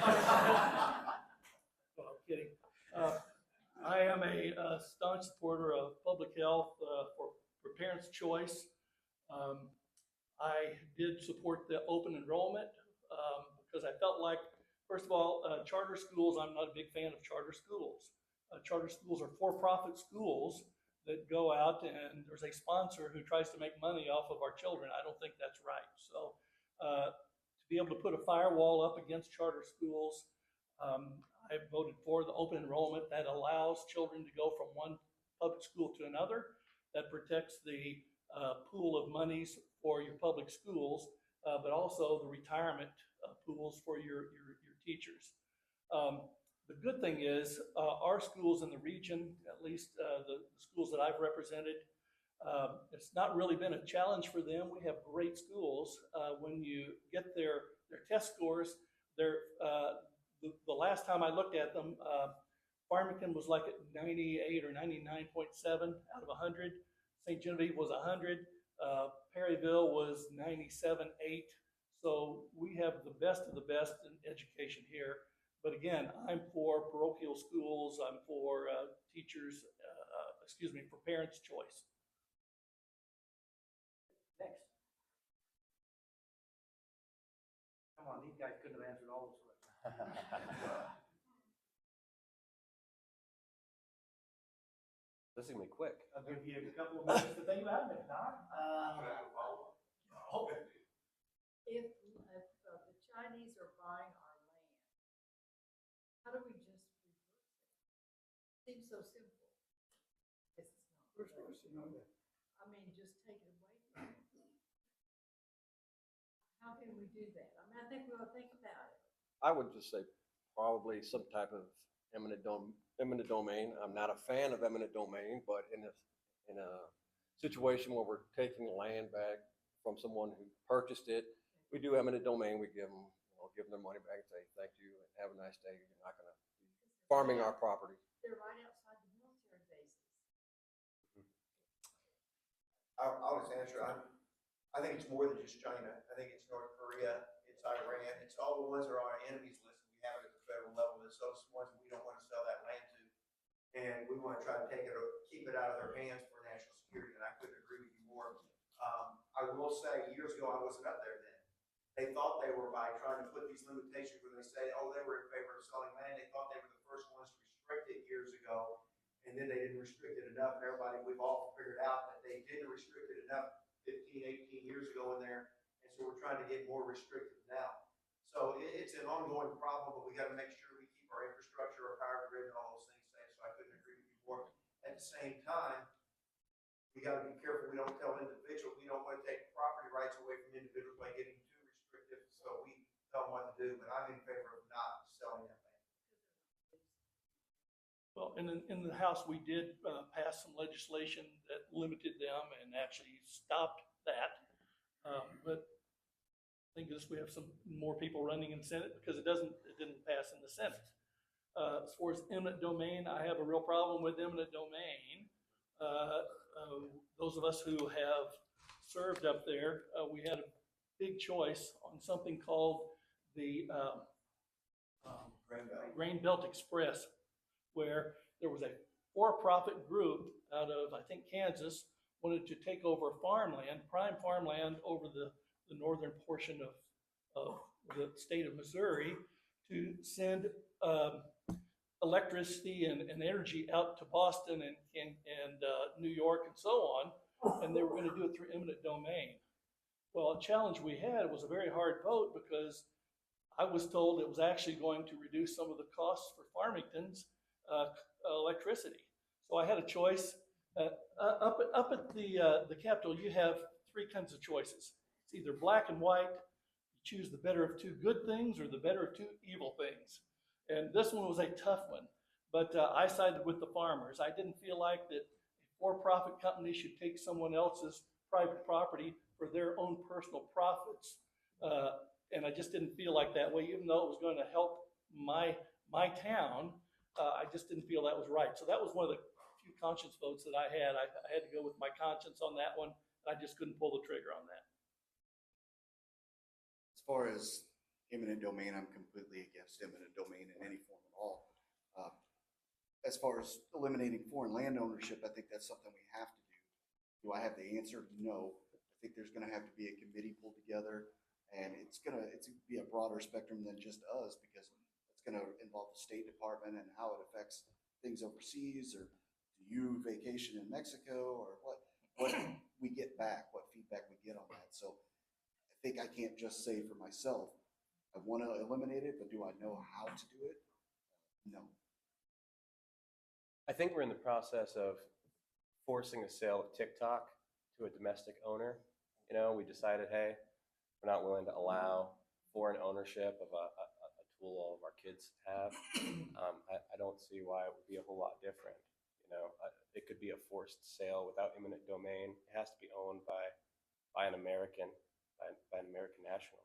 no, I'm kidding. I am a staunch supporter of public health for parents' choice. I did support the open enrollment because I felt like, first of all, charter schools, I'm not a big fan of charter schools. Charter schools are for-profit schools that go out and there's a sponsor who tries to make money off of our children. I don't think that's right. So to be able to put a firewall up against charter schools, I voted for the open enrollment that allows children to go from one public school to another, that protects the pool of monies for your public schools, but also the retirement pools for your teachers. The good thing is our schools in the region, at least the schools that I've represented, it's not really been a challenge for them. We have great schools. When you get their test scores, the last time I looked at them, Farmington was like at 98 or 99.7 out of 100. St. Genevieve was 100. Perryville was 97.8. So we have the best of the best in education here. But again, I'm for parochial schools. I'm for for parents' choice. Next. Come on, these guys couldn't have answered all those questions. This is gonna be quick. I'll give you a couple of minutes to think about it, if not, If the Chinese are buying our land, how do we just reverse it? Seems so simple. Guess it's not. I mean, just take it away from them. How can we do that? I mean, I think we ought to think about it. I would just say probably some type of eminent domain. I'm not a fan of eminent domain, but in a situation where we're taking land back from someone who purchased it, we do eminent domain. We give them, give them their money back and say thank you and have a nice day. You're not going to be farming our property. They're right outside the military bases. I'll just answer. I think it's more than just China. I think it's North Korea, it's Iran, it's all the ones that are on our enemies list. We have it at the federal level. It's those ones we don't want to sell that land to. And we want to try to take it or keep it out of their hands for national security. And I couldn't agree with you more. I will say years ago, I wasn't up there then. They thought they were, by trying to put these limitations where they say, oh, they were in favor of selling land. They thought they were the first ones to restrict it years ago. And then they didn't restrict it enough. And everybody, we've all figured out that they didn't restrict it enough 15, 18 years ago in there. And so we're trying to get more restrictive now. So it's an ongoing problem, but we got to make sure we keep our infrastructure, our power grid, and all those things safe. So I couldn't agree with you more. At the same time, we got to be careful. We don't tell individuals, we don't want to take property rights away from individuals by getting too restrictive. So we tell them what to do, but I'm in favor of not selling that land. Well, in the House, we did pass some legislation that limited them and actually stopped that. But thank goodness we have some more people running in the Senate because it didn't pass in the Senate. As far as eminent domain, I have a real problem with eminent domain. Those of us who have served up there, we had a big choice on something called the Grain Belt Express, where there was a for-profit group out of, I think, Kansas, wanted to take over farmland, prime farmland over the northern portion of the state of Missouri to send electricity and energy out to Boston and New York and so on, and they were going to do it through eminent domain. Well, a challenge we had was a very hard vote because I was told it was actually going to reduce some of the costs for Farmington's electricity. So I had a choice. Up at the Capitol, you have three kinds of choices. It's either black and white. You choose the better of two good things or the better of two evil things. And this one was a tough one, but I sided with the farmers. I didn't feel like that a for-profit company should take someone else's private property for their own personal profits. And I just didn't feel like that way, even though it was going to help my town. I just didn't feel that was right. So that was one of the few conscience votes that I had. I had to go with my conscience on that one. I just couldn't pull the trigger on that. As far as eminent domain, I'm completely against eminent domain in any form at all. As far as eliminating foreign land ownership, I think that's something we have to do. Do I have the answer? No. I think there's going to have to be a committee pulled together, and it's going to be a broader spectrum than just us, because it's going to involve the State Department and how it affects things overseas, or do you vacation in Mexico, or what we get back, what feedback we get on that. So I think I can't just say for myself, I want to eliminate it, but do I know how to do it? No. I think we're in the process of forcing a sale of TikTok to a domestic owner. We decided, hey, we're not willing to allow foreign ownership of a tool all of our kids have. I don't see why it would be a whole lot different. It could be a forced sale without eminent domain. It has to be owned by an American, by an American national.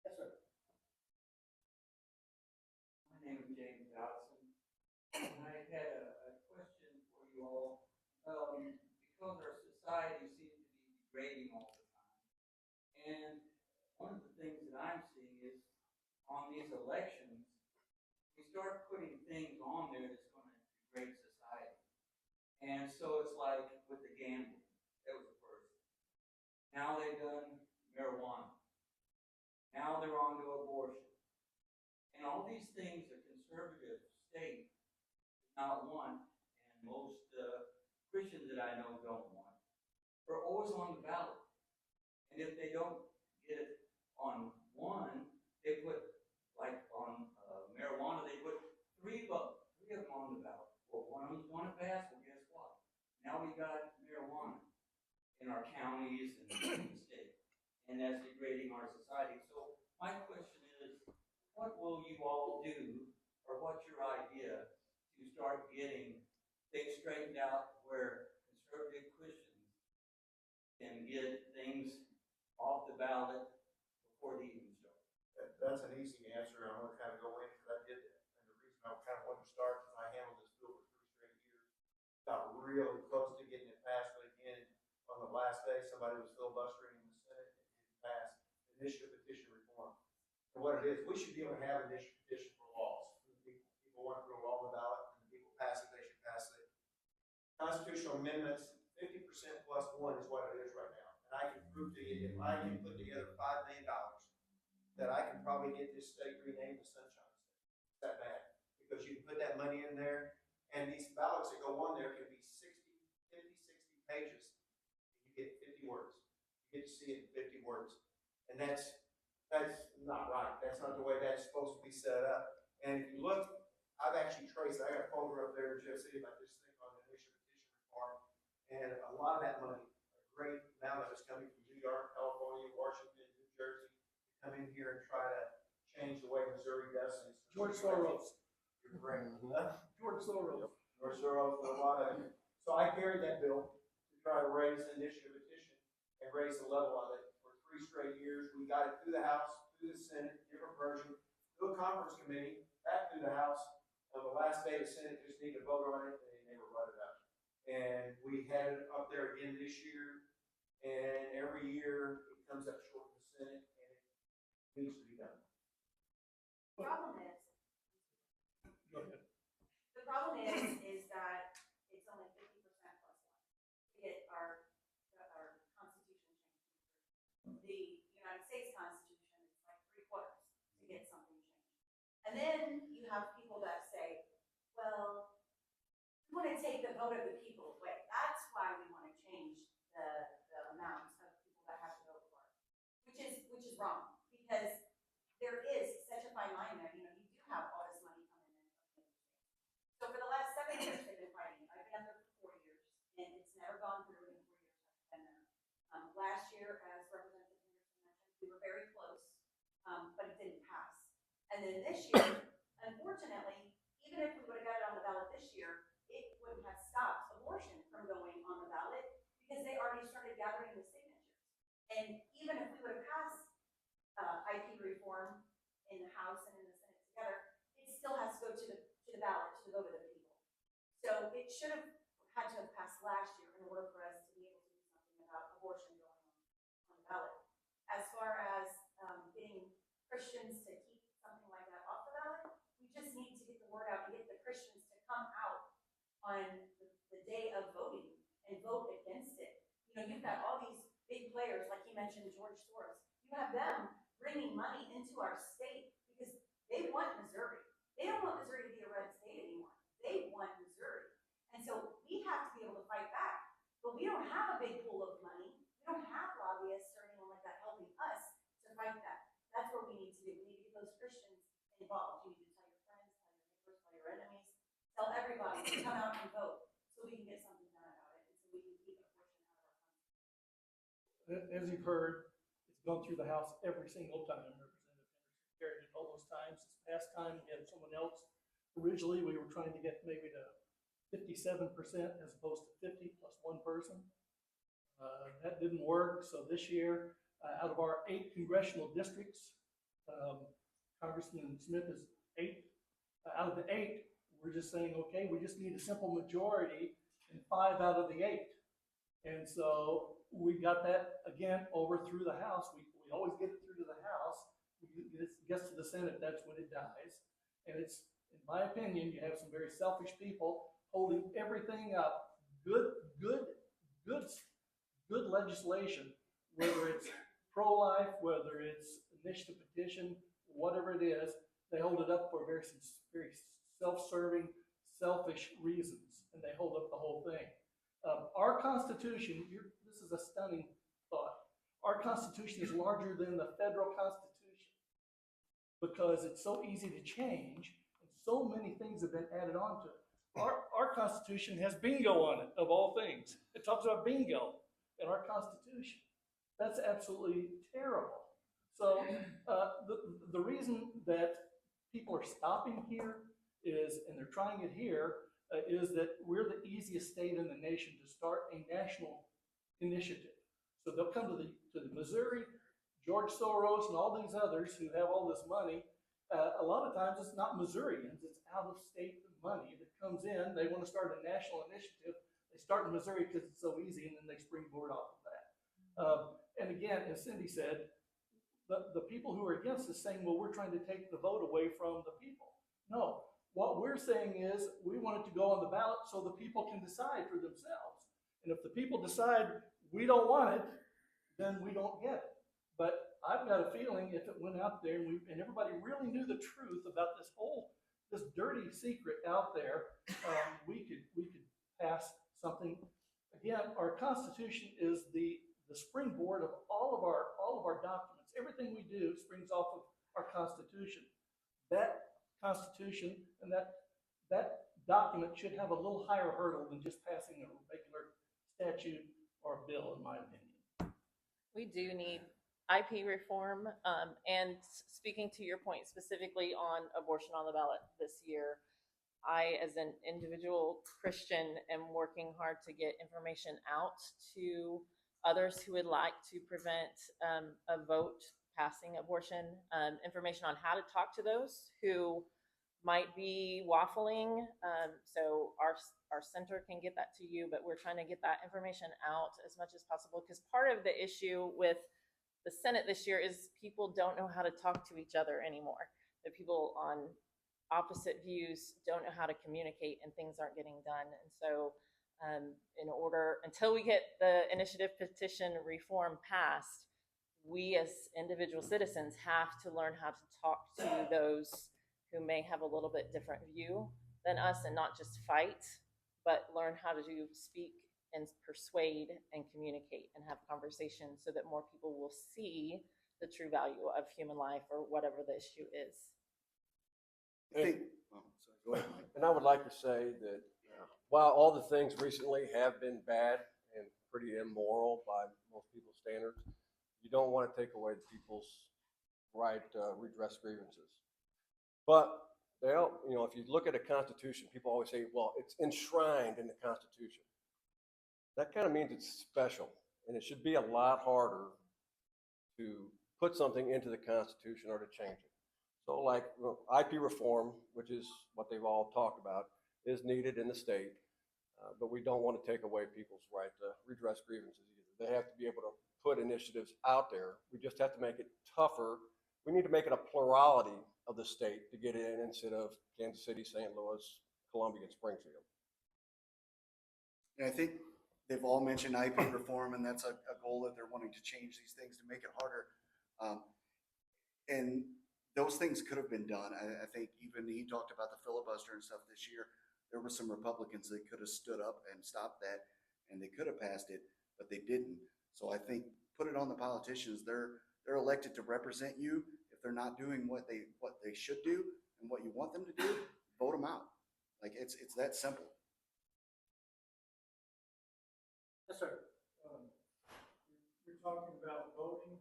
Yes, sir. My name is James Dodson, and I had a question for you all. Because our society seems to be degrading all the time, and one of the things that I'm seeing is on these elections, we start putting things on there that's going to degrade society. And so it's like with the gambling, that was the first. Now they've done marijuana. Now they're on to abortion. And all these things are conservative state not want, and most Christians that I know don't want, are always on the ballot. And if they don't get it on one, they put, like on marijuana, they put three of them on the ballot. Well, one of them's going to pass, well, guess what? Now we got marijuana in our counties and in the state, and that's degrading our society. So my question is, what will you all do, or what's your idea to start getting things straightened out where conservative Christians can get things off the ballot before they even start? That's an easy answer. I'm gonna kind of go in because I did that. And the reason I kind of wanted to start is I handled this bill for 3 straight years. Got really close to getting it passed, but again, on the last day, somebody was filibustering in the Senate and it didn't pass initiative petition reform. And what it is, we should be able to have initiative petition for laws. People want to throw all the ballot and the people pass it, they should pass it. Constitutional amendments, 50% plus one is what it is right now. And I can prove to you, if I can put together $5 million, that I can probably get this state renamed the Sunshine State. It's that bad. Because you can put that money in there, and these ballots that go on there can be 60 pages. You get 50 words. You get to see it in 50 words. And that's not right. That's not the way that's supposed to be set up. And if you look, I've actually traced, I got a folder up there in Jeff City about this thing on the initiative petition reform. And a lot of that money, a great amount of it's coming from New York, California, Washington, New Jersey, come in here and try to change the way Missouri does things. George Soros. You're correct. George Soros. George Soros, a lot of it. So I carried that bill to try to raise the initiative petition and raise the level of it for 3 straight years. We got it through the House, through the Senate, different version, through a conference committee, back through the House. On the last day, the Senate just needed to vote on it, and they never brought it up. And we had it up there again this year, and every year it comes up short in the Senate, and it needs to be done. The problem is, Go ahead. the problem is that it's only 50% plus one to get our constitution changed. The United States Constitution is like 3/4 to get something changed. And then you have people that say, well, we want to take the vote of the people away. That's why we want to change the amount of people that have to vote for it, which is wrong, because there is such a fine line there. You do have all this money coming in from the other states. So for the last 7 years, they've been fighting. I've been up there for 4 years, and it's never gone through in the 4 years I've been there. Last year, as Representative Henderson mentioned, we were very close, but it didn't pass. And then this year, unfortunately, even if we would have got it on the ballot this year, it would have stopped abortion from going on the ballot because they already started gathering the signatures. And even if we would have passed IP reform in the House and in the Senate together, it still has to go to the ballot, to the vote of the people. So it should have had to have passed last year in order for us to be able to do something about abortion going on the ballot. As far as getting Christians to keep something like that off the ballot, we just need to get the word out and get the Christians to come out on the day of voting and vote against it. You've got all these big players, like you mentioned, George Soros. You have them bringing money into our state because they want Missouri. They don't want Missouri to be a red state anymore. They want Missouri. And so we have to be able to fight back. But we don't have a big pool of money. We don't have lobbyists or anyone like that helping us to fight that. That's what we need to do. We need to get those Christians involved. You need to tell your friends, tell your neighbors, tell your enemies, tell everybody to come out and vote so we can get something done about it and so we can keep abortion out of our country. As you've heard, it's gone through the House every single time. Representative Henderson carried it all those times. This past time, we had someone else. Originally, we were trying to get maybe to 57% as opposed to 50 plus one person. That didn't work. So this year, out of our 8 congressional districts, Congressman Smith is 8. Out of the 8, we're just saying, okay, we just need a simple majority in 5 out of the 8. And so we got that again over through the House. We always get it through to the House. It gets to the Senate, that's when it dies. And it's, in my opinion, you have some very selfish people holding everything up. Good legislation, whether it's pro-life, whether it's initiative petition, whatever it is, they hold it up for a very very self-serving, selfish reasons, and they hold up the whole thing. Our Constitution, this is a stunning thought. Our Constitution is larger than the federal Constitution because it's so easy to change, and so many things have been added on to it. Our Constitution has bingo on it, of all things. It talks about bingo in our Constitution. That's absolutely terrible. So the reason that people are stopping here is, and they're trying it here, is that we're the easiest state in the nation to start a national initiative. So they'll come to the Missouri, George Soros, and all these others who have all this money. A lot of times it's not Missourians, it's out-of-state money that comes in. They want to start a national initiative. They start in Missouri because it's so easy, and then they springboard off of that. And again, as Cyndi said, the people who are against this saying, well, we're trying to take the vote away from the people. No, what we're saying is we want it to go on the ballot so the people can decide for themselves. And if the people decide we don't want it, then we don't get it. But I've got a feeling if it went out there and everybody really knew the truth about this dirty secret out there, we could pass something. Again, our Constitution is the springboard of all of our documents. Everything we do springs off of our Constitution. That Constitution and that document should have a little higher hurdle than just passing a regular statute or a bill, in my opinion. We do need IP reform. And speaking to your point specifically on abortion on the ballot this year, I, as an individual Christian, am working hard to get information out to others who would like to prevent a vote passing abortion, information on how to talk to those who might be waffling. So our center can get that to you, but we're trying to get that information out as much as possible, because part of the issue with the Senate this year is people don't know how to talk to each other anymore. The people on opposite views don't know how to communicate, and things aren't getting done. And so until we get the initiative petition reform passed, we as individual citizens have to learn how to talk to those who may have a little bit different view than us, and not just fight, but learn how to speak and persuade and communicate and have conversations so that more people will see the true value of human life, or whatever the issue is. Go ahead, Mike. And I would like to say that while all the things recently have been bad and pretty immoral by most people's standards, you don't want to take away the people's right to redress grievances. But if you look at a Constitution, people always say, well, it's enshrined in the Constitution. That kind of means it's special, and it should be a lot harder to put something into the Constitution or to change it. So like IP reform, which is what they've all talked about, is needed in the state, but we don't want to take away people's right to redress grievances either. They have to be able to put initiatives out there. We just have to make it tougher. We need to make it a plurality of the state to get in, instead of Kansas City, St. Louis, Columbia, and Springfield. And I think they've all mentioned IP reform, and that's a goal that they're wanting to change these things to make it harder. And those things could have been done. I think even he talked about the filibuster and stuff this year. There were some Republicans that could have stood up and stopped that, and they could have passed it, but they didn't. So I think put it on the politicians. They're elected to represent you. If they're not doing what they should do and what you want them to do, vote them out. Like it's that simple. Yes, sir. You're talking about voting.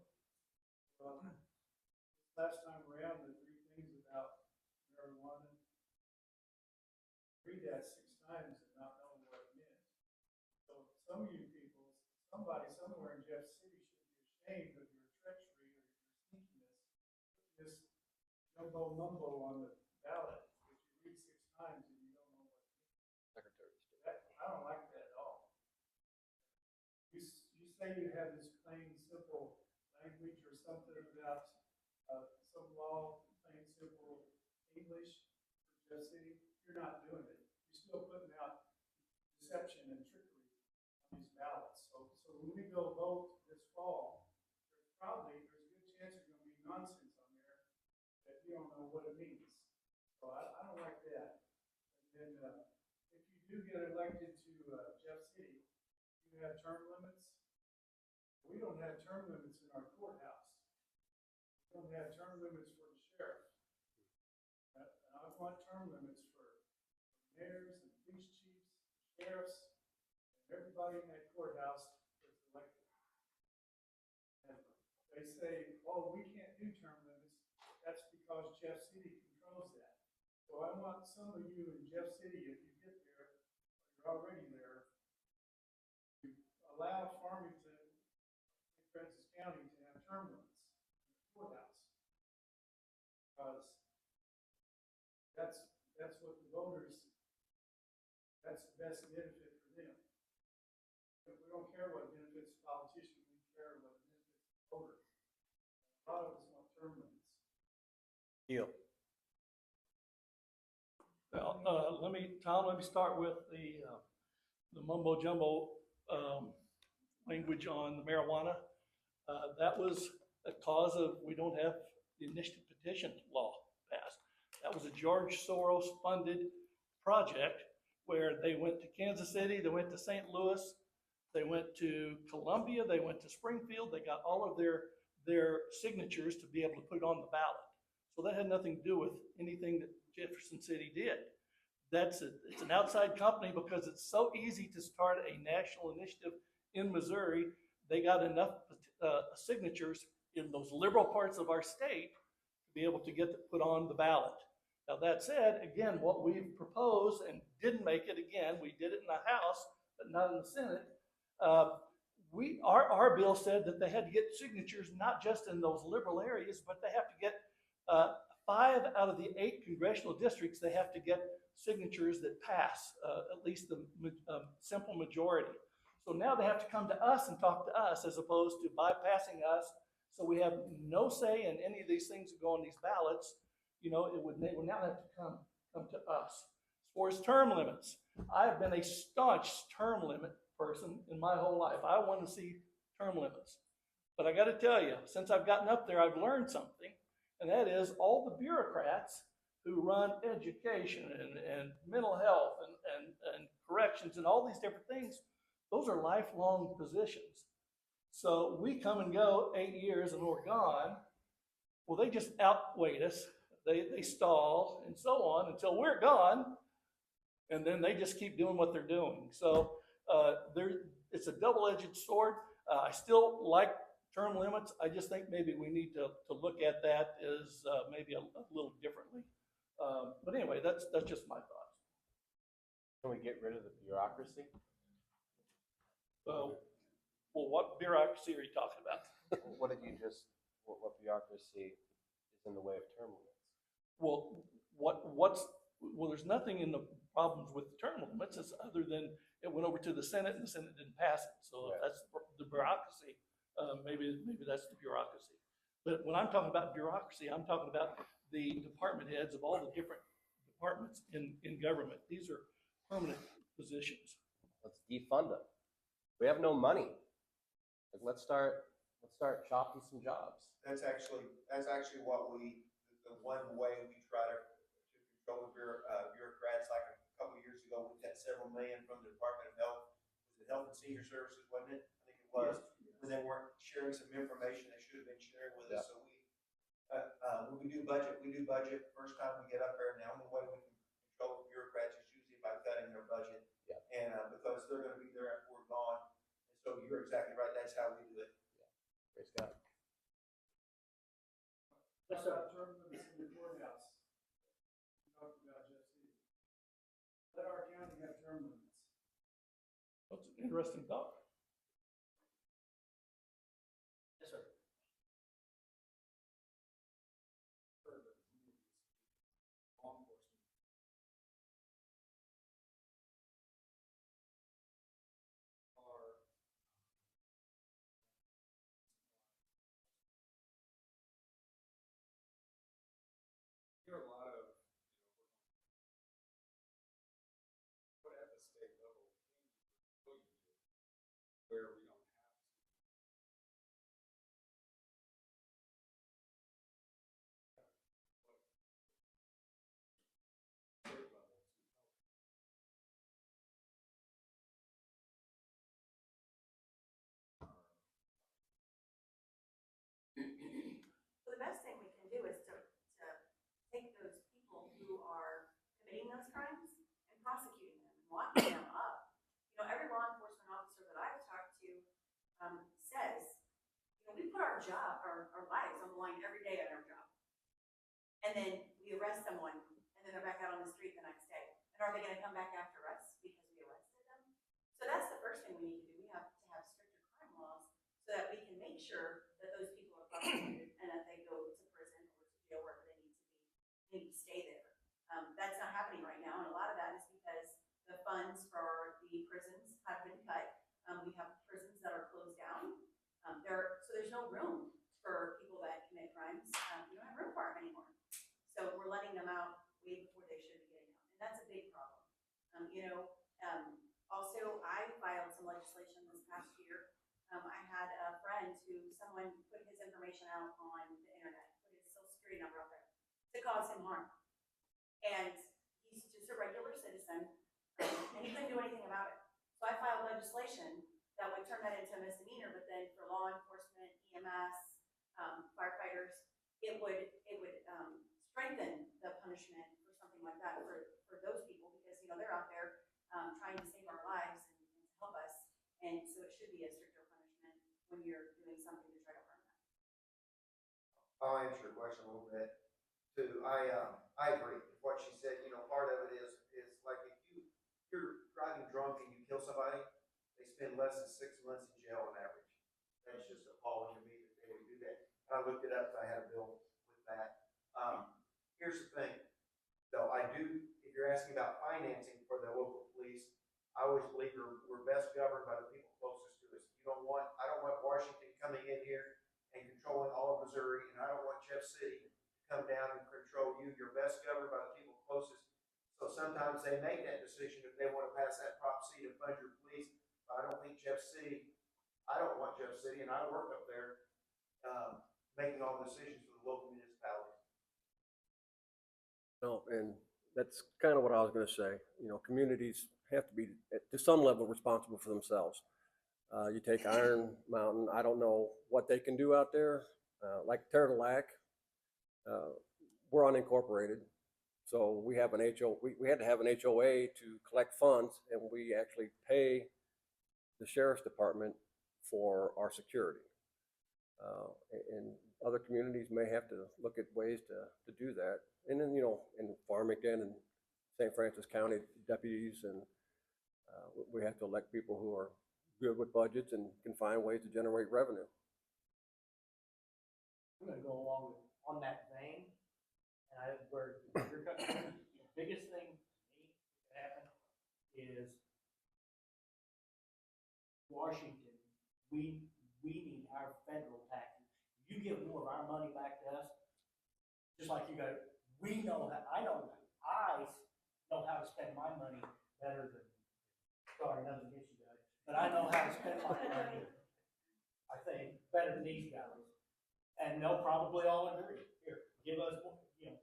Last time around, the three things about marijuana, read that 6 times and not knowing what it meant. So some of you people, somebody somewhere in Jeff City should be ashamed of your treachery or your sneakiness. This jumbo mumbo on the ballot, which you read 6 times and you don't know what it means. Secretary of State. I don't like that at all. You say you have this plain, simple language or something about some law, plain, simple English for Jeff City. You're not doing it. You're still putting out deception and trickery on these ballots. So when we go vote this fall, there's a good chance there's going to be nonsense on there that you don't know what it means. So And, if you do get elected to, Jeff City, you have term limits. We don't have term limits in our courthouse. We don't have term limits for the sheriff. And I want term limits for mayors and police chiefs, sheriffs, and everybody in that courthouse that's elected. And they say, oh, we can't do term limits. That's because Jeff City controls that. So I want some of you in Jeff City, if you get there, or you're already there, to allow Farmington, Francis County to have term limits in the courthouse. Because that's what the voters, that's the best benefit for them. But we don't care what benefits the politician, we care what benefits the voter. A lot of us want term limits. Deal. Well, Tom, let me start with the mumbo jumbo, language on the marijuana. That was a cause of, we don't have the initiative petition law passed. That was a George Soros funded project where they went to Kansas City, they went to St. Louis, they went to Columbia, they went to Springfield, they got all of their signatures to be able to put it on the ballot. So that had nothing to do with anything that Jefferson City did. It's an outside company because it's so easy to start a national initiative in Missouri. They got enough signatures in those liberal parts of our state to be able to get it put on the ballot. Now that said, again, what we've proposed and didn't make it again, we did it in the House, but not in the Senate. Our bill said that they had to get signatures not just in those liberal areas, but they have to get 5 out of the 8 congressional districts. They have to get signatures that pass at least the simple majority. So now they have to come to us and talk to us as opposed to bypassing us. So we have no say in any of these things that go on these ballots. You know, they would now have to come to us. As far as term limits, I've been a staunch term limit person in my whole life. I want to see term limits. But I got to tell you, since I've gotten up there, I've learned something, and that is all the bureaucrats who run education and mental health and corrections and all these different things, those are lifelong positions. So we come and go 8 years and we're gone. Well, they just outweigh us. They stall and so on until we're gone. And then they just keep doing what they're doing. So it's a double-edged sword. I still like term limits. I just think maybe we need to look at that as maybe a little differently. But anyway, that's just my thoughts. Can we get rid of the bureaucracy? Well, what bureaucracy are you talking about? What did you just, what bureaucracy is in the way of term limits? Well, there's nothing in the problems with the term limits other than it went over to the Senate and the Senate didn't pass it. So if that's the bureaucracy, maybe that's the bureaucracy. But when I'm talking about bureaucracy, I'm talking about the department heads of all the different departments in government. These are permanent positions. Let's defund them. We have no money. Like, let's start chopping some jobs. That's actually what the one way we try to control the bureaucrats. Like a couple of years ago, we cut several million from the Department of Health. Was it Health and Senior Services, wasn't it? I think it was. When they weren't sharing some information they should have been sharing with us. So when we do budget first time we get up there. And the only way we can control the bureaucrats is usually by cutting their budget. Yeah. And because they're going to be there after we're gone. And so you're exactly right. That's how we do it. Praise God. That's our term limits in the courthouse. We talked about Jeff City. Let our county have term limits. That's an interesting thought. Yes, sir. Law enforcement. There are a lot of, what at the state level can you do where we don't have to. State level to help. lives on the line every day at our job. And then we arrest someone, and then they're back out on the street the next day. And are they gonna come back after us because we arrested them? So that's the first thing we need to do. We have to have stricter crime laws so that we can make sure that those people are prosecuted and that they go to prison or to jail wherever they need to be. They need to stay there. That's not happening right now, and a lot of that is because the funds for the prisons have been cut. We have prisons that are closed down. So there's no room for people that commit crimes. We don't have room for them anymore. So we're letting them out way before they should be getting out, and that's a big problem. Also, I filed some legislation this past year. I had a friend who someone put his information out on the internet, put his social security number out there to cause him harm. And he's just a regular citizen, and he couldn't do anything about it. So I filed legislation that would turn that into a misdemeanor, but then for law enforcement, EMS, firefighters, it would strengthen the punishment for something like that for those people, because they're out there trying to save our lives and to help us, and so it should be a stricter punishment when you're doing something to try to harm them. I'll answer your question a little bit too. I agree with what she said. Part of it is like if you're driving drunk and you kill somebody, they spend less than 6 months in jail on average. That's just appalling to me that they would do that. And I looked it up, so I had a bill with that. Here's the thing, though. If you're asking about financing for the local police, I always believe we're best governed by the people closest to us. I don't want Washington coming in here and controlling all of Missouri, and I don't want Jeff City to come down and control you. You're best governed by the people closest. So sometimes they make that decision if they want to pass that Prop C to fund your police. But I don't want Jeff City, and I work up there, making all the decisions for the local municipalities. No, and that's kind of what I was going to say. Communities have to be, to some level, responsible for themselves. You take Iron Mountain, I don't know what they can do out there. Like Turtle Lake, we're unincorporated. So we have we had to have an HOA to collect funds, and we actually pay the sheriff's department for our security. And other communities may have to look at ways to do that. And then, in Farmington and St. Francis County deputies, and we have to elect people who are good with budgets and can find ways to generate revenue. I'm gonna go along on that vein, and the biggest thing to me that happened is Washington, we need our federal taxes. You give more of our money back to us, just like you got, I know how to spend my money better than, sorry, nothing against you guys, but I know how to spend my money, I think, better than these guys. And they'll probably all agree, here, give us,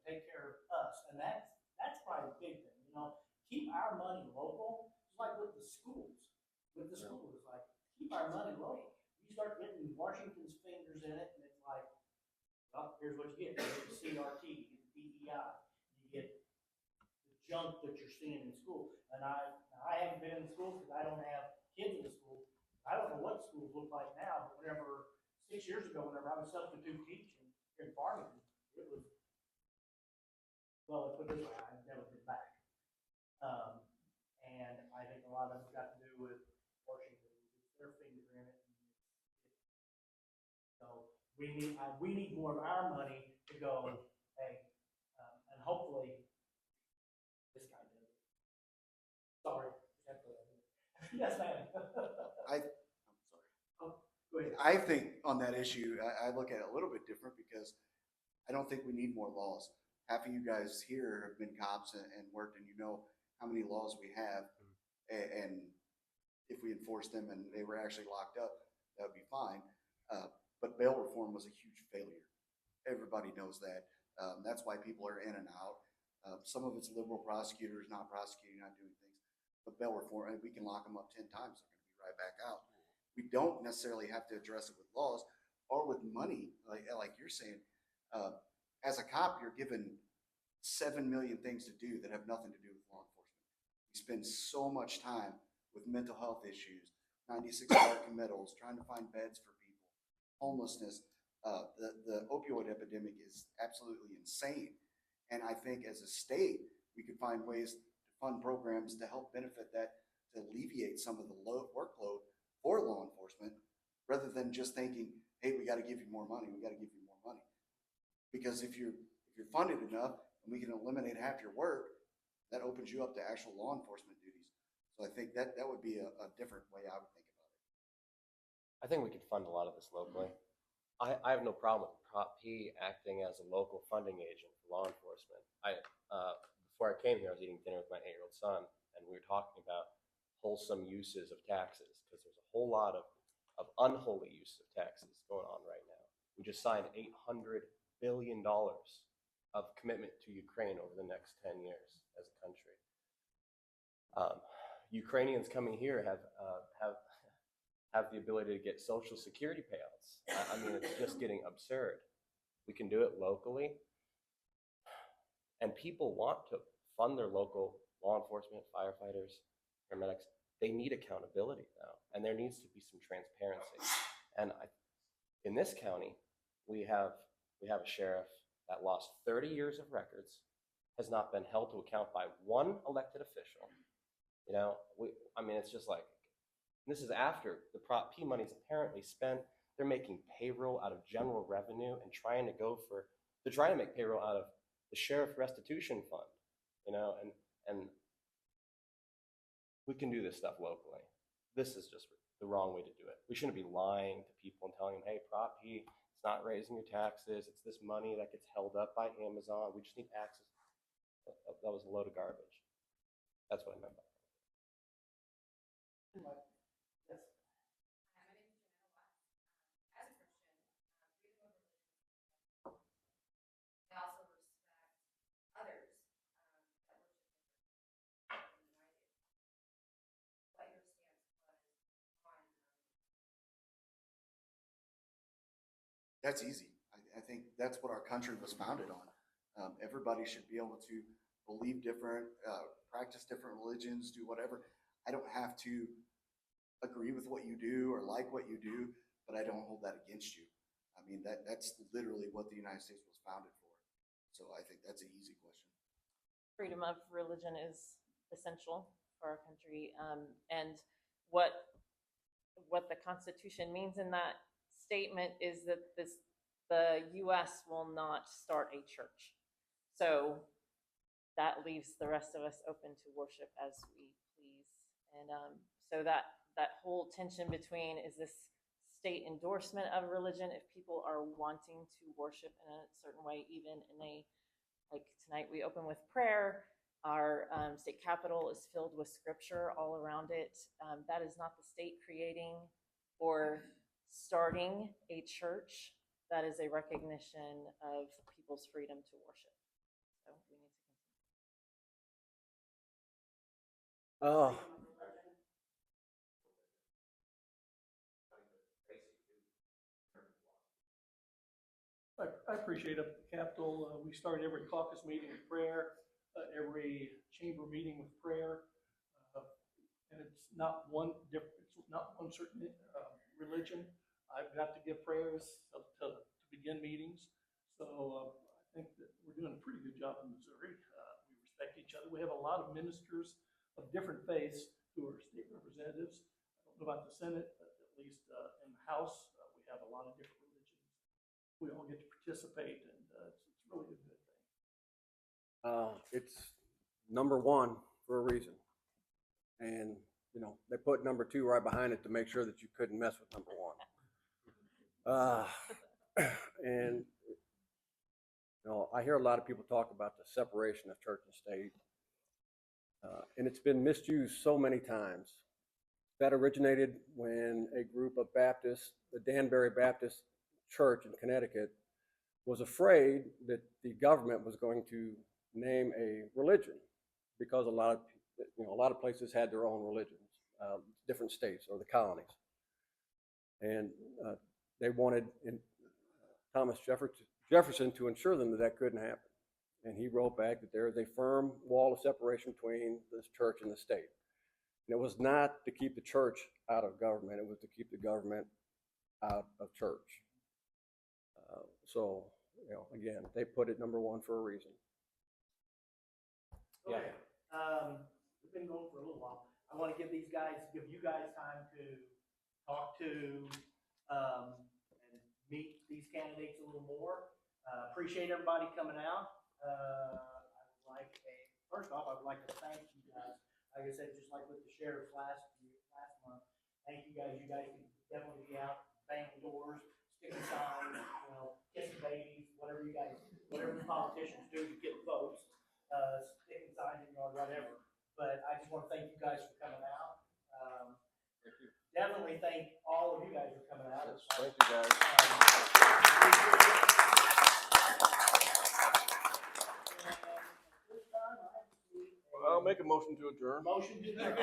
take care of us. And that's probably the big thing, keep our money local. It's like with the schools. With the schools, it's like, keep our money local. You start getting Washington's fingers in it, and it's like, well, here's what you get. You get the CRT, you get the DEI, you get the junk that you're seeing in school. And I haven't been in schools because I don't have kids in school. I don't know what schools look like now, but whenever 6 years ago, whenever I was substitute teaching in Farmington, it was, well, let's put it this way, I've never been back. And I think a lot of it's got to do with Washington, their finger in it. So we need more of our money to go, hey, and hopefully this guy did it. Sorry. Yes, ma'am. I'm sorry. Oh, go ahead. I think on that issue, I look at it a little bit different because I don't think we need more laws. Half of you guys here have been cops and worked, and you know how many laws we have. And if we enforce them and they were actually locked up, that would be fine. But bail reform was a huge failure. Everybody knows that. That's why people are in and out. Some of it's liberal prosecutors not prosecuting, not doing things. But bail reform, we can lock them up 10 times, they're going to be right back out. We don't necessarily have to address it with laws or with money, like you're saying. As a cop, you're given 7 million things to do that have nothing to do with law enforcement. We spend so much time with mental health issues, 96-hour committals, trying to find beds for people, homelessness. The opioid epidemic is absolutely insane. And I think as a state, we could find ways to fund programs to help benefit that, to alleviate some of the workload for law enforcement, rather than just thinking, hey, we got to give you more money, we got to give you more money. Because if you're funded enough and we can eliminate half your work, that opens you up to actual law enforcement duties. So I think that would be a different way I would think about it. I think we could fund a lot of this locally. I have no problem with Prop P acting as a local funding agent for law enforcement. Before I came here, I was eating dinner with my 8-year-old son, and we were talking about wholesome uses of taxes, because there's a whole lot of unholy use of taxes going on right now. We just signed $800 billion of commitment to Ukraine over the next 10 years as a country. Ukrainians coming here have the ability to get Social Security payouts. I mean, it's just getting absurd. We can do it locally. And people want to fund their local law enforcement, firefighters, paramedics. They need accountability now, and there needs to be some transparency. And in this county, we have a sheriff that lost 30 years of records, has not been held to account by one elected official. You know, it's just like, this is after the Prop P money is apparently spent. They're making payroll out of general revenue and trying to make payroll out of the sheriff restitution fund, you know, and we can do this stuff locally. This is just the wrong way to do it. We shouldn't be lying to people and telling them, hey, Prop P, it's not raising your taxes. It's this money that gets held up by Amazon. We just need access. That was a load of garbage. That's what I meant by that. That's easy. I think that's what our country was founded on. Everybody should be able to believe different, practice different religions, do whatever. I don't have to agree with what you do or like what you do, but I don't hold that against you. I mean, that's literally what the United States was founded for. So I think that's an easy question. Freedom of religion is essential for our country, and what the Constitution means in that statement is that the U.S. will not start a church. So that leaves the rest of us open to worship as we please. And so that whole tension between, is this state endorsement of religion, if people are wanting to worship in a certain way, even in like tonight we open with prayer, our state capitol is filled with scripture all around it. That is not the state creating or starting a church. That is a recognition of people's freedom to worship. So we need to continue. I appreciate it. At the Capitol, we start every caucus meeting with prayer, every chamber meeting with prayer. And it's not one certain religion. I've got to give prayers to begin meetings. So I think that we're doing a pretty good job in Missouri. We respect each other. We have a lot of ministers of different faiths who are state representatives. I don't know about the Senate, but at least in the House, we have a lot of different religions. We all get to participate, and it's really a good thing. It's number one for a reason. And, you know, they put number two right behind it to make sure that you couldn't mess with number one. And, you know, I hear a lot of people talk about the separation of church and state. And it's been misused so many times. That originated when a group of Baptists, the Danbury Baptist Church in Connecticut, was afraid that the government was going to name a religion, because a lot of places had their own religions, different states or the colonies, and they wanted Thomas Jefferson to ensure them that couldn't happen, and he wrote back that there is a firm wall of separation between this church and the state. And it was not to keep the church out of government; it was to keep the government out of church. So, you know, again, they put it number one for a reason. Yeah. Okay. We've been going for a little while. I want to give you guys time to talk to, and meet these candidates a little more. Appreciate everybody coming out. First off, I would like to thank you guys. Like I said, just like with the sheriffs last month, thank you guys. You guys can definitely be out, banging doors, sticking signs, you know, kissing babies, whatever the politicians do to get votes, sticking signs in your yard, whatever. But I just want to thank you guys for coming out. Definitely thank all of you guys for coming out. Thank you, guys. I'll make a motion to adjourn. Motion to adjourn.